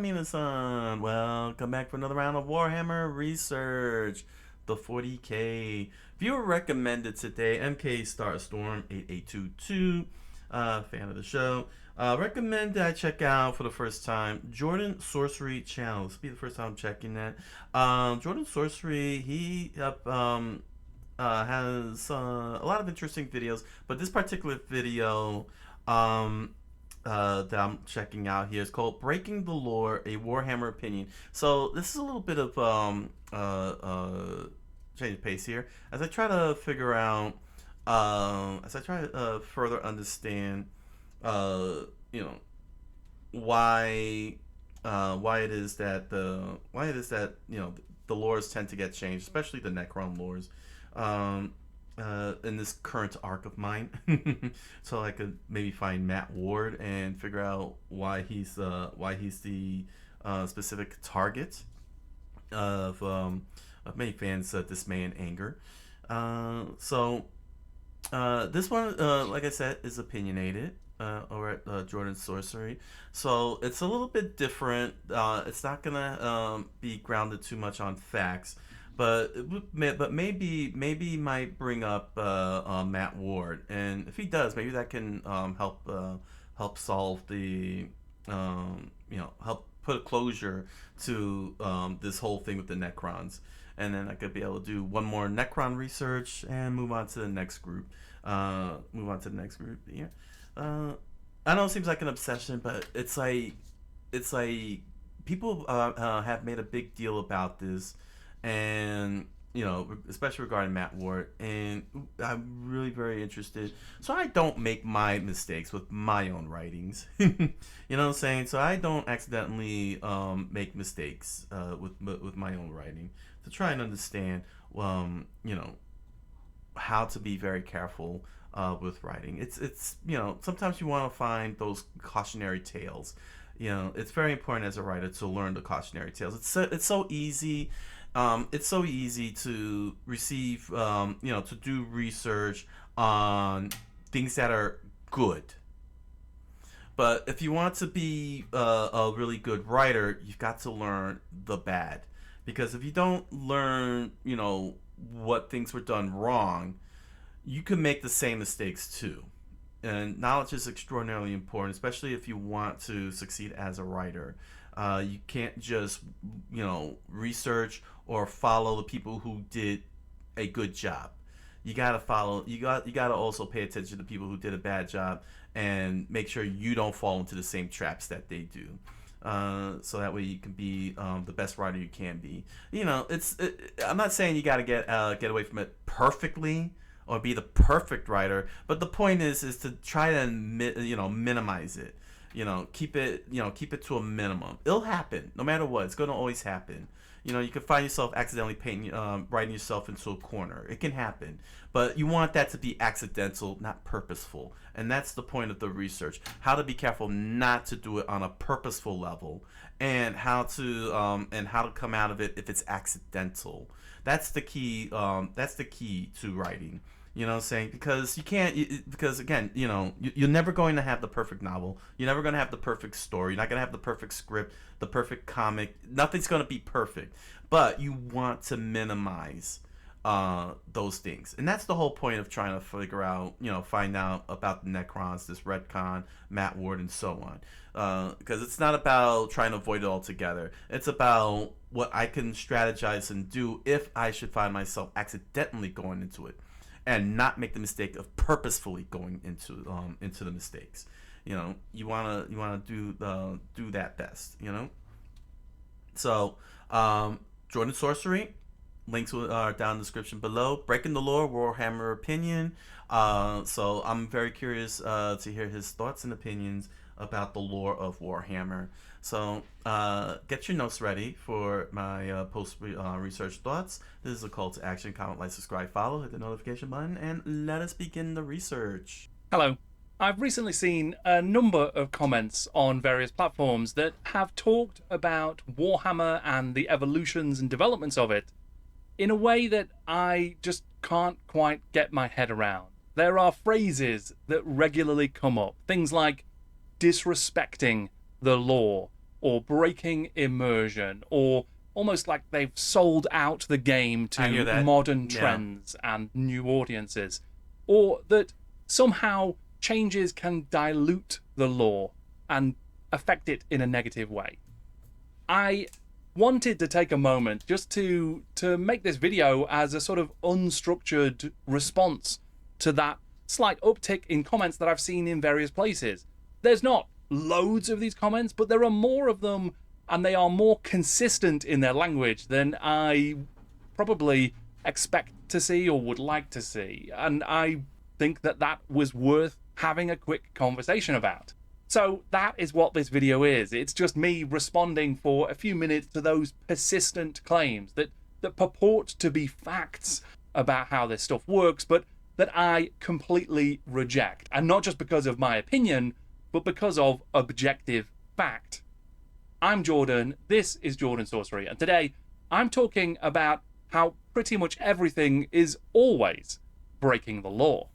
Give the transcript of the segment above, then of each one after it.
Minasan. Welcome back for another round of Warhammer research. The 40k viewer recommended today. MK Starstorm 8822, fan of the show. Recommended I check out for the first time Jordan Sorcery Channel. This will be the first time I'm checking that. Jordan Sorcery, he has a lot of interesting videos, but this particular video that I'm checking out here is called "Breaking the Lore: A Warhammer Opinion." So this is a little bit of change of pace here as I try to figure out, as I try to further understand, you know, why it is that the lores tend to get changed, especially the Necron lores. In this current arc of mine, so I could maybe find Matt Ward and figure out why he's the specific target of many fans' dismay and anger. This one, like I said, is opinionated over at Jordan Sorcery, so it's a little bit different. It's not gonna be grounded too much on facts. But maybe might bring up Matt Ward, and if he does, maybe that can help solve the help put a closure to this whole thing with the Necrons, and then I could be able to do one more Necron research and move on to the next group. Yeah. I know it seems like an obsession, but it's like people have made a big deal about this. And especially regarding Matt Ward, and I'm really very interested, so I don't make my mistakes with my own writings. You know what I'm saying? So I don't accidentally make mistakes with my own writing, to try and understand how to be very careful with writing. It's sometimes you want to find those cautionary tales. It's very important as a writer to learn the cautionary tales. It's so easy. It's so easy to receive, to do research on things that are good. But if you want to be a really good writer, you've got to learn the bad. Because if you don't learn, what things were done wrong, you can make the same mistakes too. And knowledge is extraordinarily important, especially if you want to succeed as a writer. You can't just, research or follow the people who did a good job. You gotta follow. You gotta also pay attention to people who did a bad job and make sure you don't fall into the same traps that they do. So that way you can be the best writer you can be. I'm not saying you gotta get away from it perfectly or be the perfect writer, but the point is to try to minimize it. Keep it to a minimum. It'll happen no matter what. It's going to always happen. You can find yourself accidentally writing yourself into a corner. It can happen, but you want that to be accidental, not purposeful. And that's the point of the research: how to be careful not to do it on a purposeful level, and how to come out of it if it's accidental. That's the key. That's the key to writing. You know what I'm saying? Because you can't, because again, you're never going to have the perfect novel. You're never going to have the perfect story. You're not going to have the perfect script, the perfect comic. Nothing's going to be perfect. But you want to minimize those things. And that's the whole point of trying to figure out, find out about the Necrons, this retcon, Matt Ward, and so on. Because it's not about trying to avoid it altogether. It's about what I can strategize and do if I should find myself accidentally going into it, and not make the mistake of purposefully going into the mistakes. You wanna do that best. So Jordan Sorcery, links are down in the description below. Breaking the Lore, Warhammer Opinion. So I'm very curious to hear his thoughts and opinions about the lore of Warhammer. So get your notes ready for my post research thoughts. This is a call to action. Comment, like, subscribe, follow, hit the notification button, and let us begin the research. Hello. I've recently seen a number of comments on various platforms that have talked about Warhammer and the evolutions and developments of it in a way that I just can't quite get my head around. There are phrases that regularly come up, things like disrespecting the lore, or breaking immersion, or almost like they've sold out the game to modern trends and new audiences, or that somehow changes can dilute the lore and affect it in a negative way. I wanted to take a moment just to make this video as a sort of unstructured response to that slight uptick in comments that I've seen in various places. There's not loads of these comments, but there are more of them, and they are more consistent in their language than I probably expect to see or would like to see. And I think that that was worth having a quick conversation about. So that is what this video is. It's just me responding for a few minutes to those persistent claims that purport to be facts about how this stuff works, but that I completely reject. And not just because of my opinion, but because of objective fact. I'm Jordan, this is Jordan Sorcery, and today I'm talking about how pretty much everything is always breaking the law.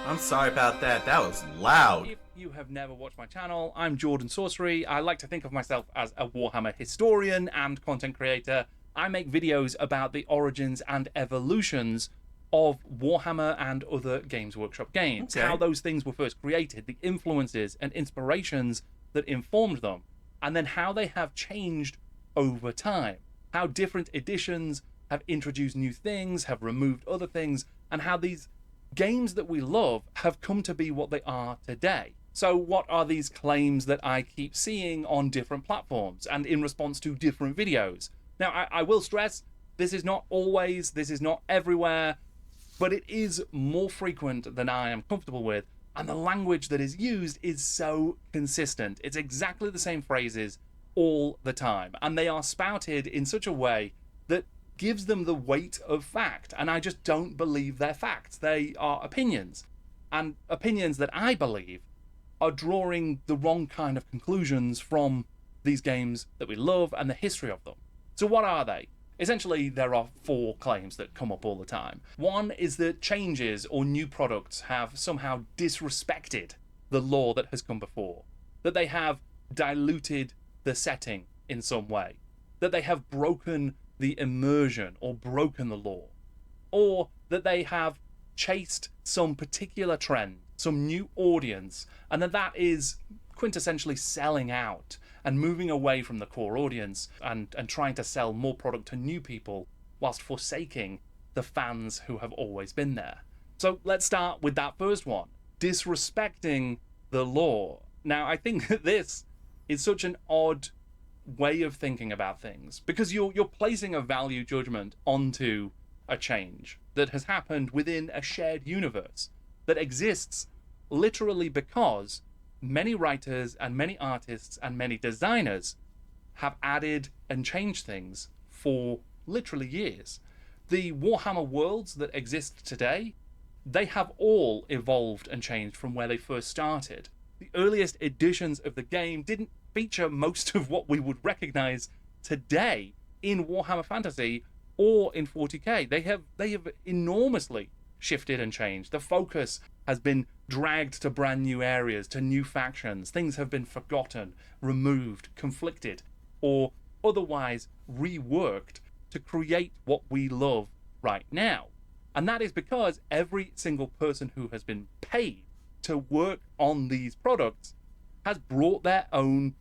I'm sorry about that. That was loud. If you have never watched my channel, I'm Jordan Sorcery. I like to think of myself as a Warhammer historian and content creator. I make videos about the origins and evolutions of Warhammer and other Games Workshop games. Okay. How those things were first created, the influences and inspirations that informed them, and then how they have changed over time. How different editions have introduced new things, have removed other things, and how these games that we love have come to be what they are today. So what are these claims that I keep seeing on different platforms and in response to different videos? Now, I will stress, this is not always, this is not everywhere, but it is more frequent than I am comfortable with, and the language that is used is so consistent. It's exactly the same phrases all the time, and they are spouted in such a way that gives them the weight of fact, and I just don't believe they're facts. They are opinions, and opinions that I believe are drawing the wrong kind of conclusions from these games that we love and the history of them. So what are they? Essentially, there are 4 claims that come up all the time. One is that changes or new products have somehow disrespected the lore that has come before, that they have diluted the setting in some way, that they have broken the immersion or broken the lore, or that they have chased some particular trend, some new audience, and that is quintessentially selling out and moving away from the core audience and trying to sell more product to new people whilst forsaking the fans who have always been there. So let's start with that first one, disrespecting the lore. Now, I think that this is such an odd way of thinking about things, because you're placing a value judgment onto a change that has happened within a shared universe that exists literally because many writers and many artists and many designers have added and changed things for literally years. The Warhammer worlds that exist today, they have all evolved and changed from where they first started. The earliest editions of the game didn't feature most of what we would recognize today in Warhammer Fantasy or in 40k. They have enormously shifted and changed. The focus has been dragged to brand new areas, to new factions. Things have been forgotten, removed, conflicted, or otherwise reworked to create what we love right now. And that is because every single person who has been paid to work on these products has brought their own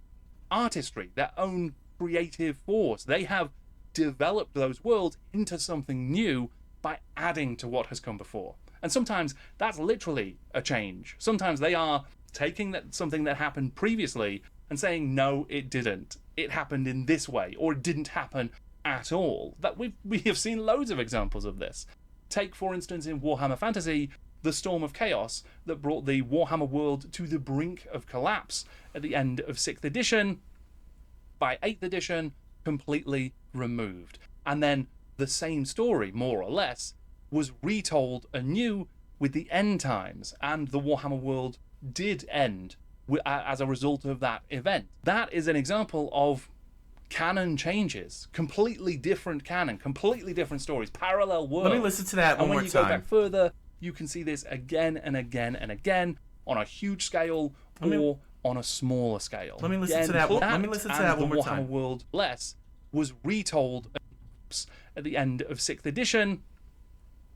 artistry, their own creative force. They have developed those worlds into something new by adding to what has come before. And sometimes that's literally a change. Sometimes they are taking something that happened previously and saying, no, it didn't. It happened in this way, or it didn't happen at all. That we have seen loads of examples of this. Take, for instance, in Warhammer Fantasy, the Storm of Chaos that brought the Warhammer world to the brink of collapse at the end of 6th edition. By 8th edition, completely removed. And then the same story, more or less, was retold anew with the end times, and the Warhammer world did end as a result of that event. That is an example of canon changes, completely different canon, completely different stories, parallel worlds. Let me listen to that one more time. And when you go back further, you can see this again and again and again on a huge scale or on a smaller scale. Let me listen to that. Let me listen to that one more time. The Warhammer World less was retold at the end of 6th edition.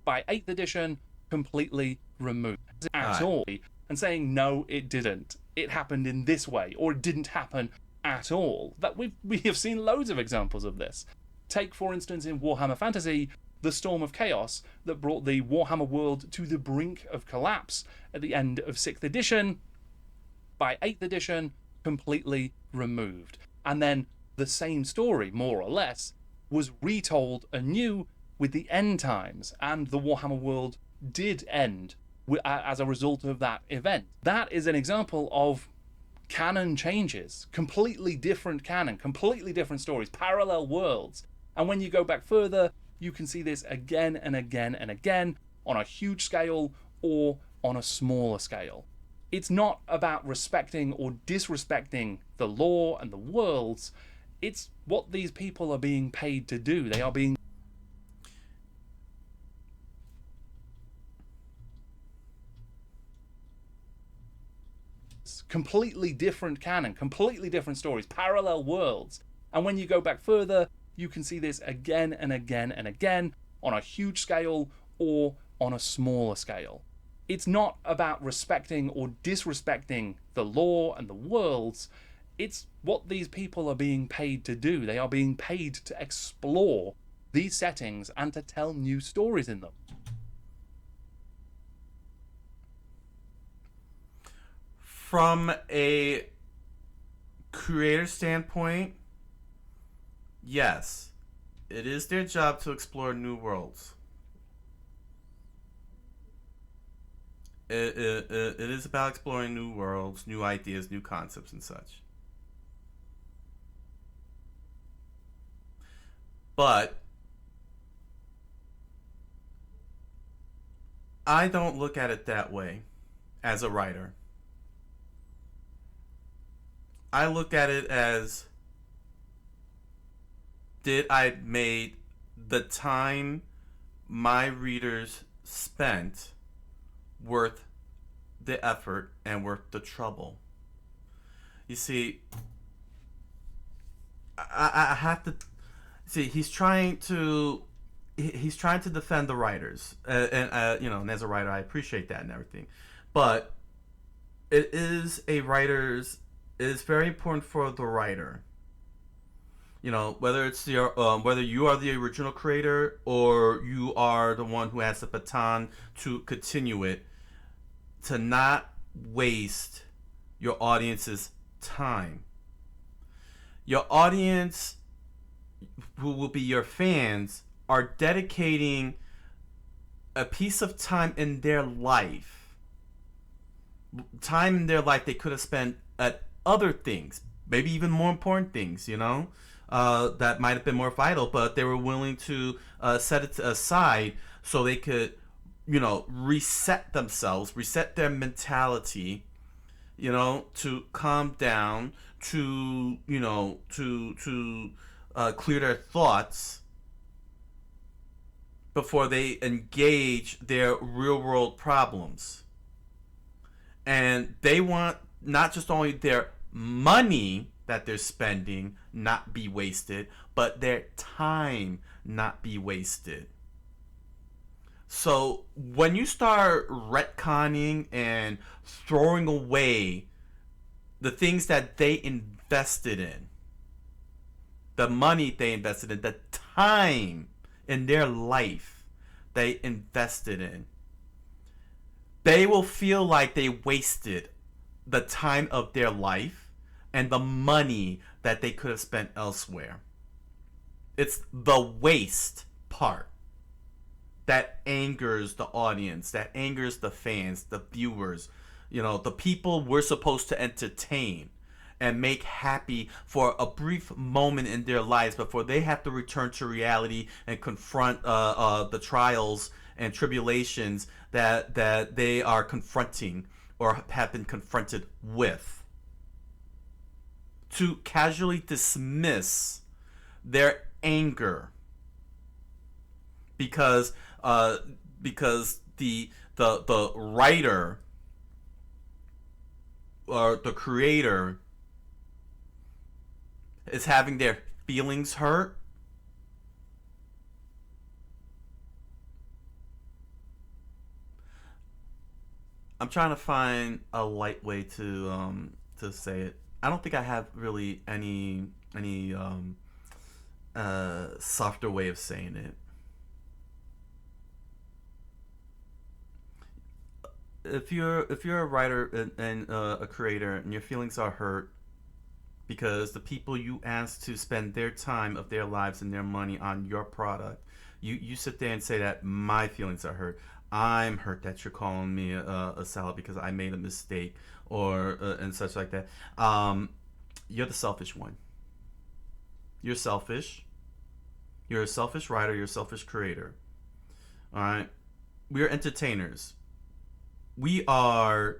By 8th edition, completely removed at all. And saying no, it didn't. It happened in this way, or it didn't happen at all. That we have seen loads of examples of this. Take, for instance, in Warhammer Fantasy, the Storm of Chaos that brought the Warhammer world to the brink of collapse at the end of 6th edition. By 8th edition, completely removed. And then the same story, more or less, was retold anew with the end times, and the Warhammer world did end as a result of that event. That is an example of canon changes, completely different canon, completely different stories, parallel worlds. And when you go back further, you can see this again and again and again on a huge scale or on a smaller scale. It's not about respecting or disrespecting the lore and the worlds. It's what these people are being paid to do. They are being completely different canon, completely different stories, parallel worlds. And when you go back further, you can see this again and again and again on a huge scale or on a smaller scale. It's not about respecting or disrespecting the lore and the worlds. It's what these people are being paid to do. They are being paid to explore these settings and to tell new stories in them. From a creator standpoint, yes, it is their job to explore new worlds. It is about exploring new worlds, new ideas, new concepts, and such. But I don't look at it that way as a writer. I look at it as, did I make the time my readers spent worth the effort and worth the trouble? You see, I have to see. He's trying to defend the writers, and you know, and as a writer, I appreciate that and everything. But it is a writer's. It is very important for the writer. You know, whether it's your whether you are the original creator or you are the one who has the baton to continue it, to not waste your audience's time. Your audience, who will be your fans, are dedicating a piece of time in their life. Time in their life they could have spent at other things, maybe even more important things, you know, that might have been more vital, but they were willing to set it aside so they could, you know, reset themselves, reset their mentality, you know, to calm down, to, you know, to clear their thoughts before they engage their real world problems. And they want not just only their money that they're spending not be wasted, but their time not be wasted. So when you start retconning and throwing away the things that they invested in, the money they invested in, the time in their life they invested in, they will feel like they wasted the time of their life and the money that they could have spent elsewhere. It's the waste part that angers the audience, that angers the fans, the viewers, you know, the people we're supposed to entertain and make happy for a brief moment in their lives before they have to return to reality and confront the trials and tribulations that they are confronting or have been confronted with. To casually dismiss their anger, because because the writer or the creator is having their feelings hurt. I'm trying to find a light way to say it. I don't think I have really any softer way of saying it. If you're a writer and a creator and your feelings are hurt because the people you asked to spend their time of their lives and their money on your product, you sit there and say that my feelings are hurt. I'm hurt that you're calling me a salad because I made a mistake or and such like that. You're the selfish one. You're selfish. You're a selfish writer. You're a selfish creator. All right. We're entertainers. We are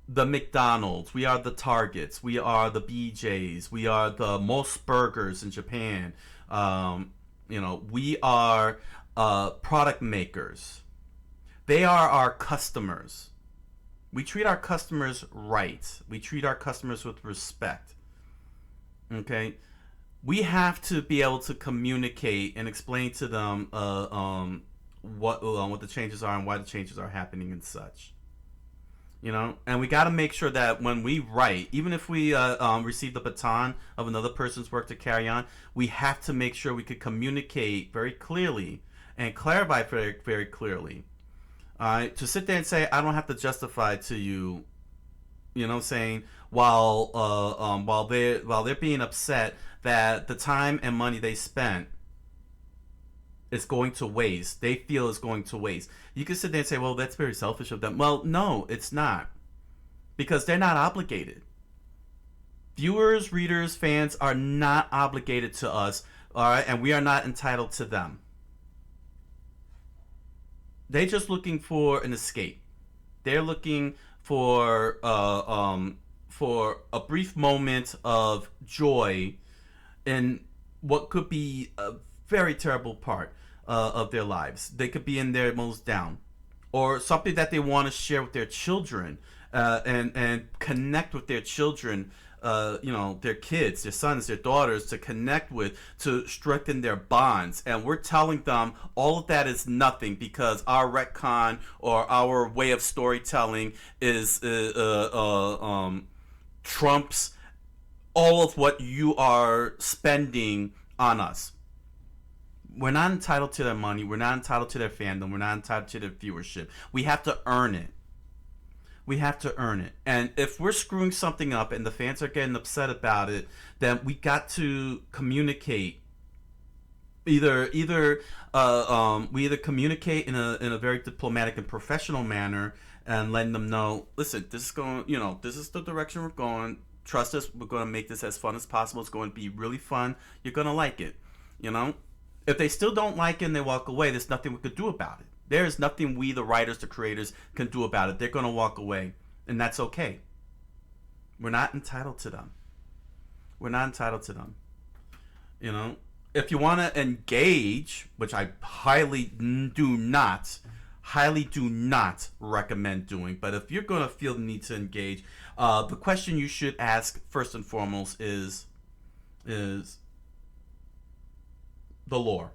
the McDonald's. We are the Targets. We are the BJ's. We are the most burgers in Japan. We are product makers. They are our customers. We treat our customers right. We treat our customers with respect. Okay? We have to be able to communicate and explain to them what the changes are and why the changes are happening and such. And we got to make sure that when we write, even if we receive the baton of another person's work to carry on, we have to make sure we could communicate very clearly and clarify very, very clearly. To sit there and say, I don't have to justify to you, saying while they're being upset that the time and money they spent is going to waste. They feel is going to waste. You can sit there and say, well, that's very selfish of them. Well, no, it's not. Because they're not obligated. Viewers, readers, fans are not obligated to us, all right, and we are not entitled to them. They're just looking for an escape. They're looking for a brief moment of joy in what could be a very terrible part of their lives. They could be in their most down, or something that they want to share with their children and connect with their children. Their kids, their sons, their daughters, to connect with, to strengthen their bonds. And we're telling them all of that is nothing because our retcon or our way of storytelling is trumps all of what you are spending on us. We're not entitled to their money. We're not entitled to their fandom. We're not entitled to their viewership. We have to earn it. We have to earn it. And if we're screwing something up and the fans are getting upset about it, then we got to communicate. We either communicate in a very diplomatic and professional manner and letting them know, listen, this is the direction we're going. Trust us, we're going to make this as fun as possible. It's going to be really fun. You're going to like it. If they still don't like it and they walk away, there's nothing we could do about it. There is nothing we, the writers, the creators, can do about it. They're going to walk away, and that's okay. We're not entitled to them. We're not entitled to them. If you want to engage, which I highly do not recommend doing, but if you're going to feel the need to engage, the question you should ask first and foremost is the lore.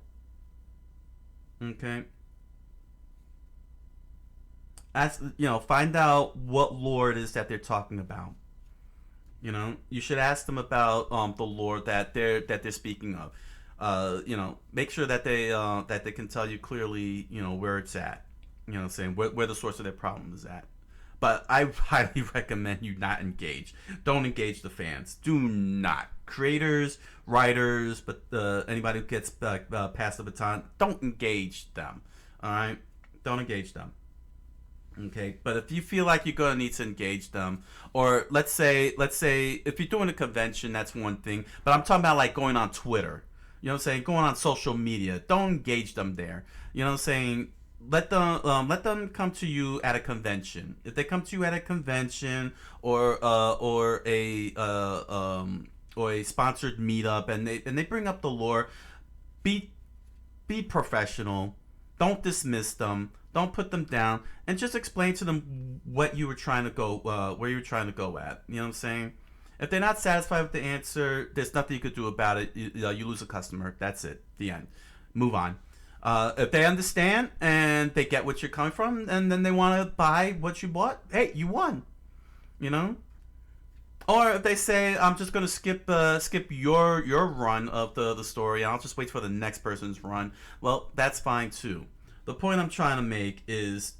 Okay? Find out what lore it is that they're talking about. You should ask them about the lore that they're speaking of. Make sure that they can tell you clearly, where it's at. Saying where the source of their problem is at. But I highly recommend you not engage. Don't engage the fans. Do not. Creators, writers, but anybody who gets past the baton, don't engage them. All right, don't engage them. Okay, but if you feel like you're gonna need to engage them, or let's say if you're doing a convention, that's one thing. But I'm talking about like going on Twitter. Going on social media. Don't engage them there. Let them come to you at a convention. If they come to you at a convention or a or a sponsored meetup, and they bring up the lore, be professional. Don't dismiss them. Don't put them down, and just explain to them what you were trying to go, where you were trying to go at. You know what I'm saying? If they're not satisfied with the answer, there's nothing you could do about it. You lose a customer. That's it. The end. Move on. If they understand and they get what you're coming from, and then they want to buy what you bought, hey, you won. You know. Or if they say, I'm just gonna skip your run of the story, and I'll just wait for the next person's run. Well, that's fine too. The point I'm trying to make is,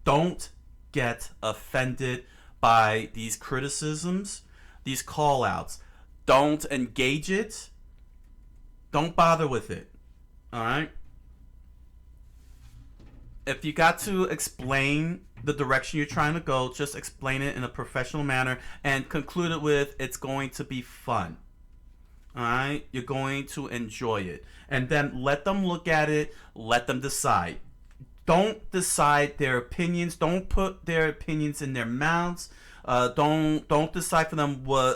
don't get offended by these criticisms, these call outs. Don't engage it. Don't bother with it. Alright? If you got to explain the direction you're trying to go, just explain it in a professional manner and conclude it with, it's going to be fun. Alright? You're going to enjoy it. And then let them look at it, let them decide. Don't decide their opinions. Don't put their opinions in their mouths. Don't decide for them what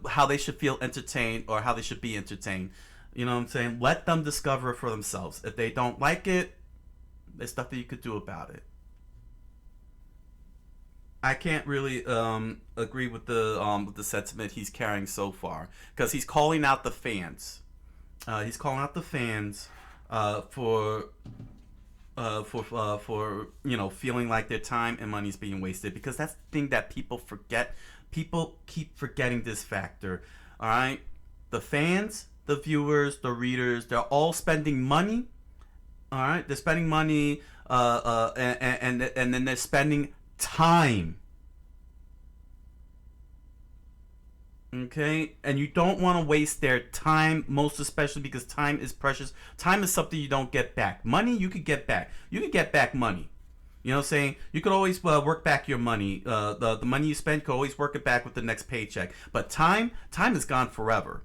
how they should feel entertained or how they should be entertained. You know what I'm saying? Let them discover it for themselves. If they don't like it, there's nothing you could do about it. I can't really agree with the sentiment he's carrying so far, because he's calling out the fans. He's calling out the fans for feeling like their time and money is being wasted, because that's the thing that people forget. People keep forgetting this factor. All right, the fans, the viewers, the readers, they're all spending money. All right, they're spending money, and then they're spending time. Okay, and you don't want to waste their time, most especially because time is precious. Time is something you don't get back. Money you could get back. You could get back money. You know what I'm saying? You could always work back your money. The money you spend, you could always work it back with the next paycheck. But time is gone forever.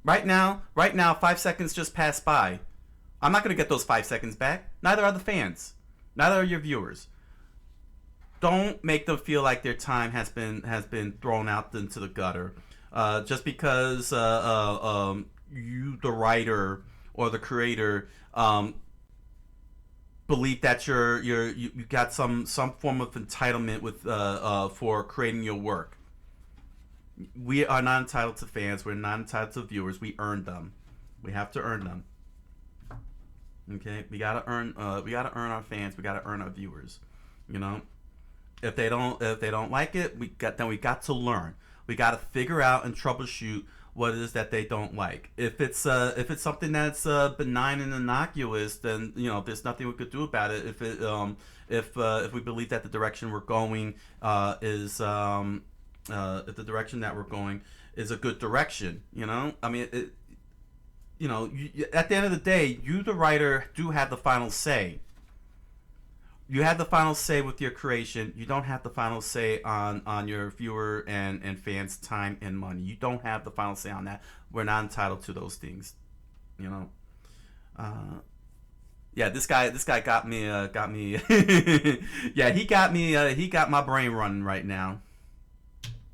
Right now, 5 seconds just passed by. I'm not going to get those 5 seconds back. Neither are the fans. Neither are your viewers. Don't make them feel like their time has been thrown out into the gutter, just because you, the writer or the creator, believe that you got some form of entitlement with for creating your work. We are not entitled to fans. We're not entitled to viewers. We earned them. We have to earn them. Okay, we gotta earn our fans. We gotta earn our viewers. You know. If they don't like it, we got to learn. We got to figure out and troubleshoot what it is that they don't like. If it's something that's benign and innocuous, then there's nothing we could do about it. If we believe that the direction we're going if the direction that we're going is a good direction, I mean, at the end of the day, you, the writer, do have the final say. You have the final say with your creation. You don't have the final say on your viewer and fans' time and money. You don't have the final say on that. We're not entitled to those things. Yeah, this guy got me. Yeah, he got me. He got my brain running right now.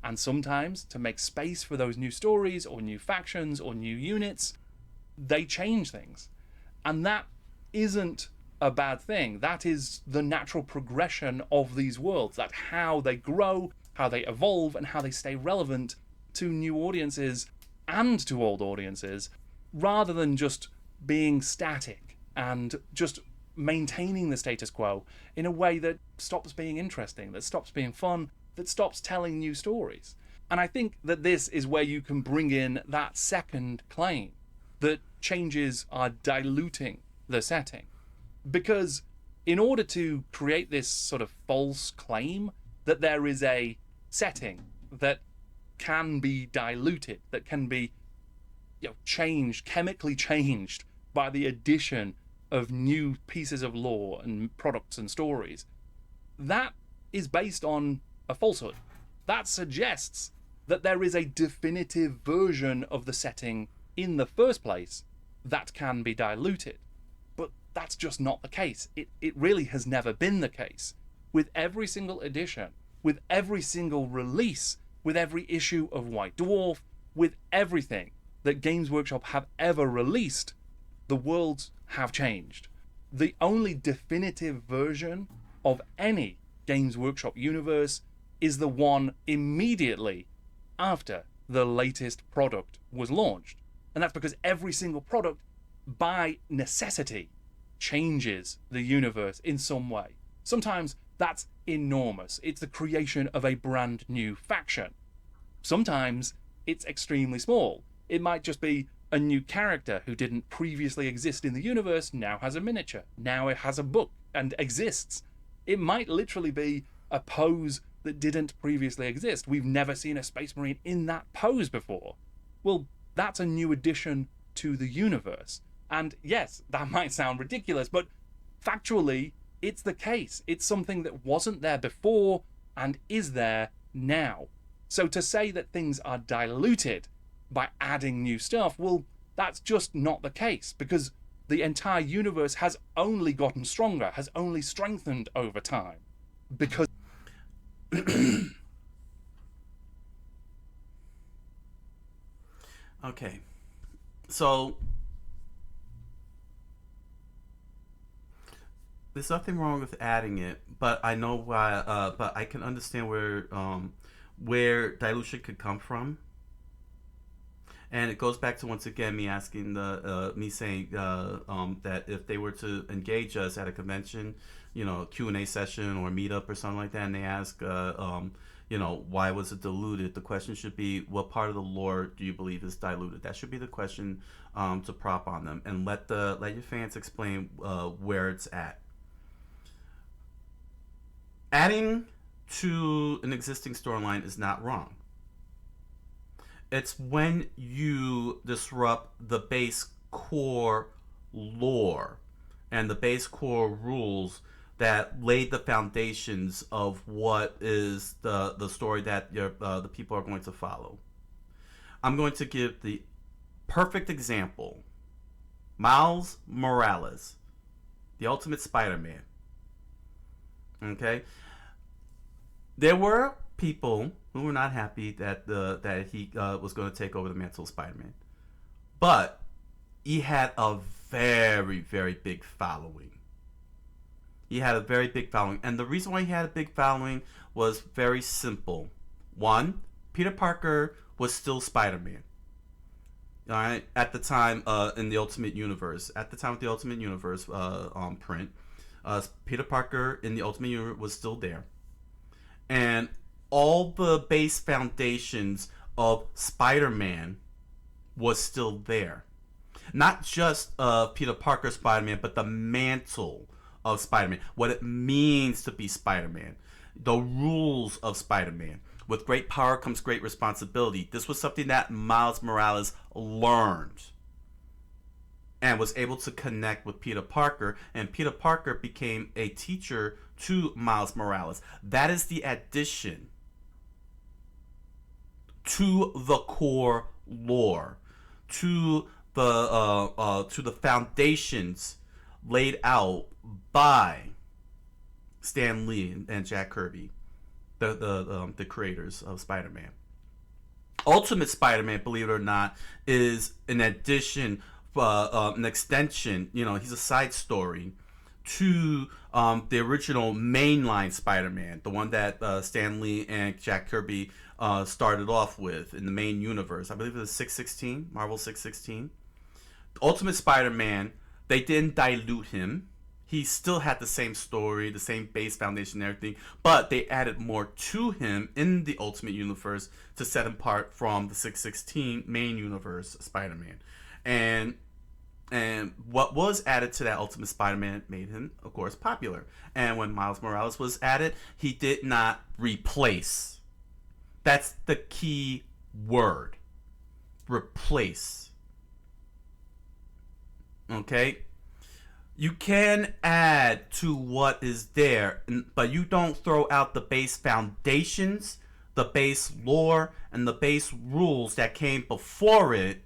And sometimes, to make space for those new stories or new factions or new units, they change things, and that isn't a bad thing. That is the natural progression of these worlds. That's how they grow, how they evolve, and how they stay relevant to new audiences and to old audiences, rather than just being static and just maintaining the status quo in a way that stops being interesting, that stops being fun, that stops telling new stories. And I think that this is where you can bring in that second claim, that changes are diluting the setting. Because in order to create this sort of false claim that there is a setting that can be diluted, that can be changed, chemically changed by the addition of new pieces of lore and products and stories, that is based on a falsehood. That suggests that there is a definitive version of the setting in the first place that can be diluted. But that's just not the case. It really has never been the case. With every single edition, with every single release, with every issue of White Dwarf, with everything that Games Workshop have ever released, the worlds have changed. The only definitive version of any Games Workshop universe is the one immediately after the latest product was launched. And that's because every single product, by necessity, changes the universe in some way. Sometimes that's enormous. It's the creation of a brand new faction. Sometimes it's extremely small. It might just be a new character who didn't previously exist in the universe, now has a miniature, now it has a book and exists. It might literally be a pose that didn't previously exist. We've never seen a Space Marine in that pose before. Well, that's a new addition to the universe. And yes, that might sound ridiculous, but factually, it's the case. It's something that wasn't there before and is there now. So to say that things are diluted by adding new stuff, well, that's just not the case, because the entire universe has only gotten stronger, has only strengthened over time. Because Okay, so there's nothing wrong with adding it, but I know why. But I can understand where dilution could come from, and it goes back to, once again, me asking me saying that if they were to engage us at a convention, Q&A session or meetup or something like that, and they ask why was it diluted, the question should be, what part of the lore do you believe is diluted? That should be the question to prop on them, and let your fans explain where it's at. Adding to an existing storyline is not wrong. It's when you disrupt the base core lore and the base core rules that laid the foundations of what is the story that the people are going to follow. I'm going to give the perfect example. Miles Morales, the Ultimate Spider-Man. Okay? There were people who were not happy that he was going to take over the mantle of Spider-Man. But he had a very, very big following. And the reason why he had a big following was very simple. One, Peter Parker was still Spider-Man. All right, at the time in the Ultimate Universe. At the time of the Ultimate Universe print, Peter Parker in the Ultimate Universe was still there. And all the base foundations of Spider-Man was still there. Not just Peter Parker Spider-Man, but the mantle of Spider-Man. What it means to be Spider-Man. The rules of Spider-Man. With great power comes great responsibility. This was something that Miles Morales learned and was able to connect with Peter Parker, and Peter Parker became a teacher to Miles Morales. That is the addition to the core lore, to the foundations laid out by Stan Lee and Jack Kirby, the creators of Spider-Man. Ultimate Spider-Man, believe it or not, is an addition, an extension. He's a side story to the original mainline Spider-Man, the one that Stan Lee and Jack Kirby started off with in the main universe. I believe it was 616, Marvel 616. Ultimate Spider-Man, they didn't dilute him. He still had the same story, the same base foundation and everything, but they added more to him in the Ultimate Universe to set him apart from the 616 main universe Spider-Man. And what was added to that Ultimate Spider-Man made him, of course, popular. And when Miles Morales was added, he did not replace. That's the key word. Replace. Okay? You can add to what is there, but you don't throw out the base foundations, the base lore, and the base rules that came before it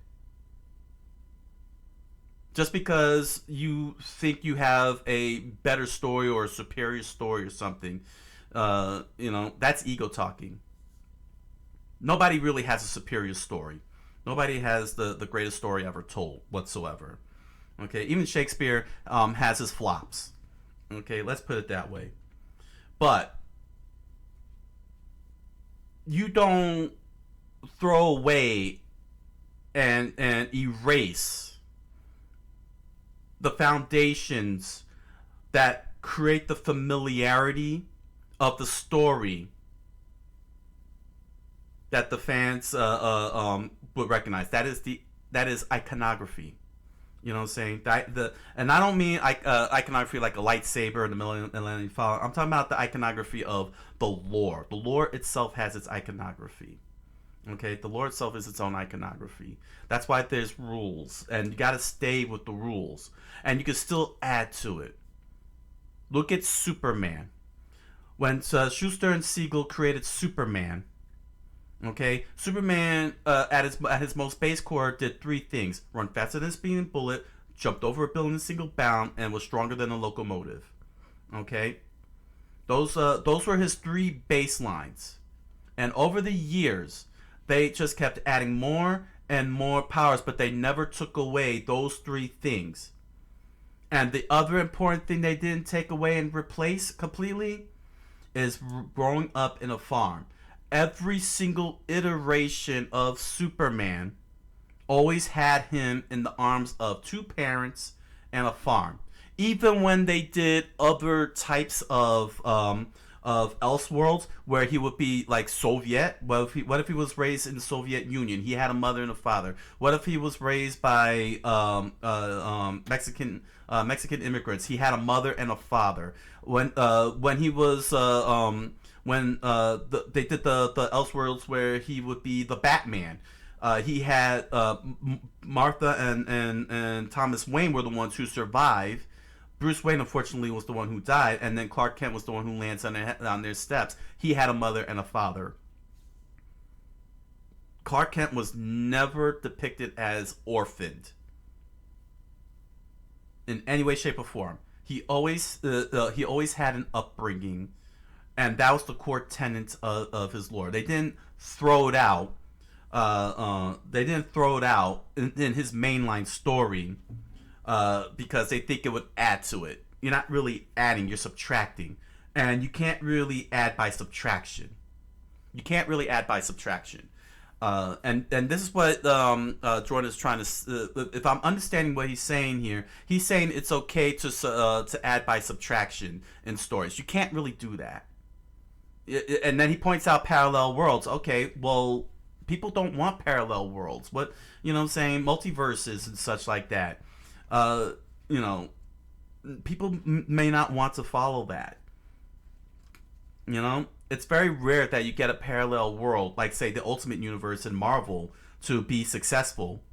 Just because you think you have a better story or a superior story or something, that's ego talking. Nobody really has a superior story. Nobody has the greatest story ever told whatsoever. Okay, even Shakespeare has his flops. Okay, let's put it that way. But you don't throw away and erase the foundations that create the familiarity of the story that the fans would recognize. That is iconography. You know what I'm saying? And I don't mean iconography like a lightsaber in the Millennium Falcon. I'm talking about the iconography of the lore. The lore itself has its iconography. Okay, the lore itself is its own iconography. That's why there's rules, and you got to stay with the rules, and you can still add to it. Look at Superman. When Schuster and Siegel created Superman, okay, Superman at his most base core did three things: run faster than a speeding bullet, jumped over a building in a single bound, and was stronger than a locomotive. Okay, those were his three baselines, and over the years, they just kept adding more and more powers, but they never took away those three things. And the other important thing they didn't take away and replace completely is growing up in a farm. Every single iteration of Superman always had him in the arms of two parents and a farm. Even when they did other types of Elseworlds where he would be like Soviet. What if he was raised in the Soviet Union? He had a mother and a father. What if he was raised by Mexican immigrants? He had a mother and a father. When he was they did the Elseworlds where he would be the Batman. He had Martha and Thomas Wayne were the ones who survived. Bruce Wayne, unfortunately, was the one who died, and then Clark Kent was the one who lands on their steps. He had a mother and a father. Clark Kent was never depicted as orphaned in any way, shape, or form. He always had an upbringing, and that was the core tenet of his lore. They didn't throw it out. In his mainline story. Because they think it would add to it. You're not really adding, you're subtracting. And you can't really add by subtraction. And this is what Jordan is trying to... if I'm understanding what he's saying here, he's saying it's okay to add by subtraction in stories. You can't really do that. And then he points out parallel worlds. Okay, well, people don't want parallel worlds. What, multiverses and such like that. People may not want to follow that. It's very rare that you get a parallel world, like say the Ultimate Universe in Marvel, to be successful.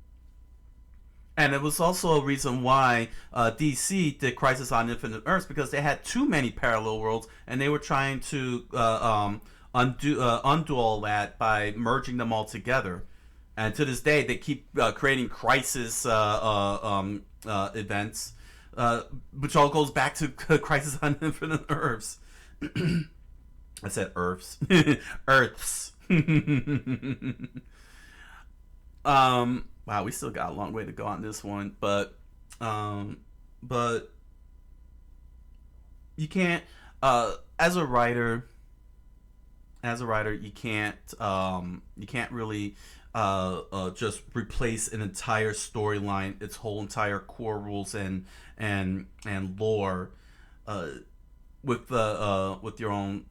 And it was also a reason why DC did Crisis on Infinite Earths, because they had too many parallel worlds, and they were trying to undo all that by merging them all together. And to this day, they keep creating Crisis events, which all goes back to Crisis on Infinite Earths. I said Earths. Earths. Wow, we still got a long way to go on this one, but you can't, as a writer, you can't really just replace an entire storyline, its whole entire core rules and lore, with your own.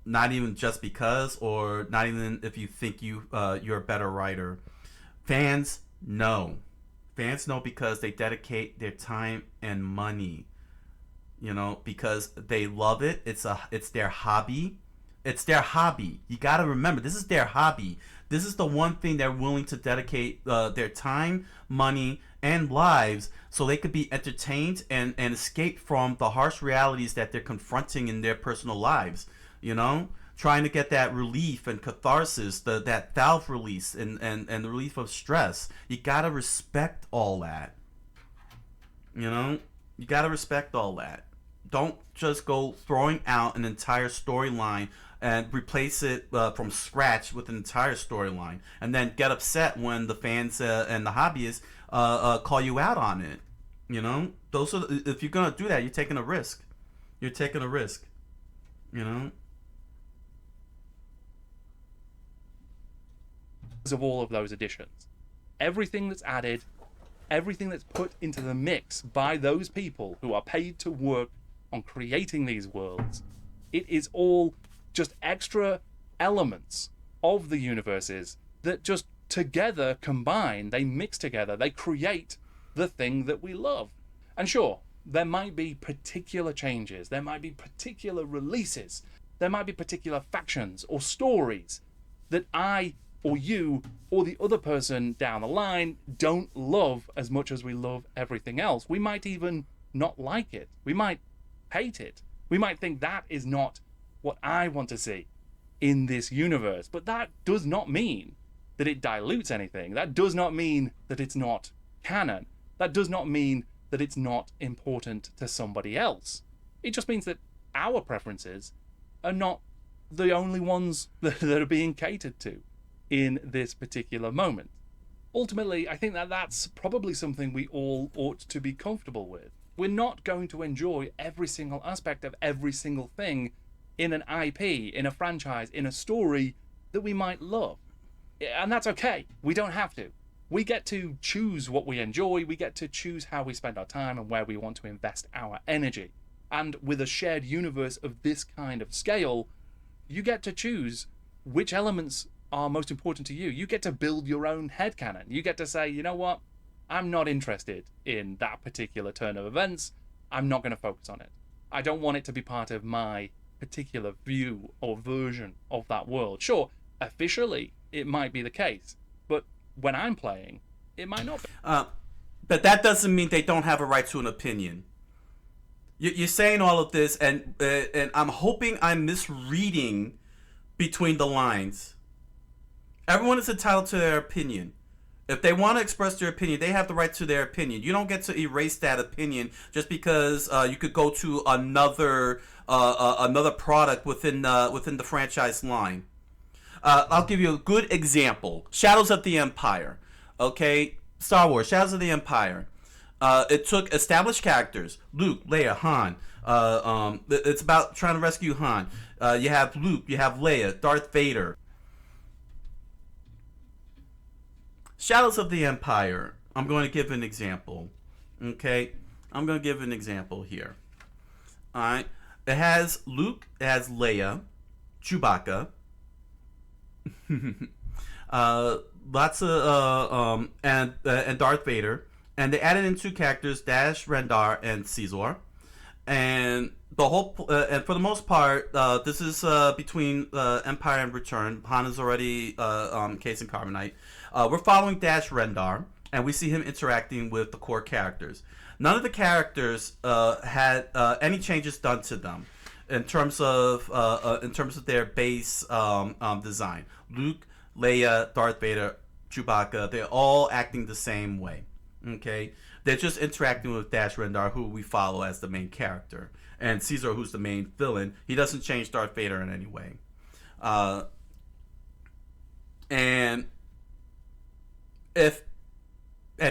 Not even just because, or not even if you think you're a better writer. Fans know because they dedicate their time and money. Because they love it. It's their hobby. You gotta remember, this is their hobby. This is the one thing they're willing to dedicate their time, money, and lives so they could be entertained and escape from the harsh realities that they're confronting in their personal lives. Trying to get that relief and catharsis, that valve release and the relief of stress. You gotta respect all that. You know, you gotta respect all that. Don't just go throwing out an entire storyline and replace it from scratch with an entire storyline, and then get upset when the fans and the hobbyists call you out on it. You know, those are if you're gonna do that, you're taking a risk. You're taking a risk. You know. Of all of those additions, everything that's added, everything that's put into the mix by those people who are paid to work on creating these worlds, it is all just extra elements of the universes that just together combine, they mix together, they create the thing that we love. And sure, there might be particular changes, there might be particular releases, there might be particular factions or stories that I or you or the other person down the line don't love as much as we love everything else. We might even not like it. We might hate it. We might think that is not what I want to see in this universe. But that does not mean that it dilutes anything. That does not mean that it's not canon. That does not mean that it's not important to somebody else. It just means that our preferences are not the only ones that are being catered to in this particular moment. Ultimately, I think that that's probably something we all ought to be comfortable with. We're not going to enjoy every single aspect of every single thing in an IP, in a franchise, in a story that we might love. And that's okay. We don't have to. We get to choose what we enjoy. We get to choose how we spend our time and where we want to invest our energy. And with a shared universe of this kind of scale, you get to choose which elements are most important to you. You get to build your own headcanon. You get to say, you know what? I'm not interested in that particular turn of events. I'm not going to focus on it. I don't want it to be part of my particular view or version of that world. Sure, officially, it might be the case. But when I'm playing, it might not be. But that doesn't mean they don't have a right to an opinion. You're saying all of this, and I'm hoping I'm misreading between the lines. Everyone is entitled to their opinion. If they want to express their opinion, they have the right to their opinion. You don't get to erase that opinion just because you could go to another product within the franchise line. I'll give you a good example. Shadows of the Empire. Okay? Star Wars, Shadows of the Empire. It took established characters. Luke, Leia, Han. It's about trying to rescue Han. You have Luke, you have Leia, Darth Vader. Shadows of the Empire. I'm going to give an example. Okay? I'm going to give an example here. Alright? It has Luke, it has Leia, Chewbacca, lots of and Darth Vader, and they added in two characters, Dash Rendar and Caesar, and the whole and for the most part, this is between Empire and Return. Han is already Case and Carbonite. We're following Dash Rendar, and we see him interacting with the core characters. None of the characters had any changes done to them in terms of their base design. Luke, Leia, Darth Vader, Chewbacca, they're all acting the same way. Okay, they're just interacting with Dash Rendar, who we follow as the main character, and Caesar, who's the main villain. He doesn't change Darth Vader in any way, and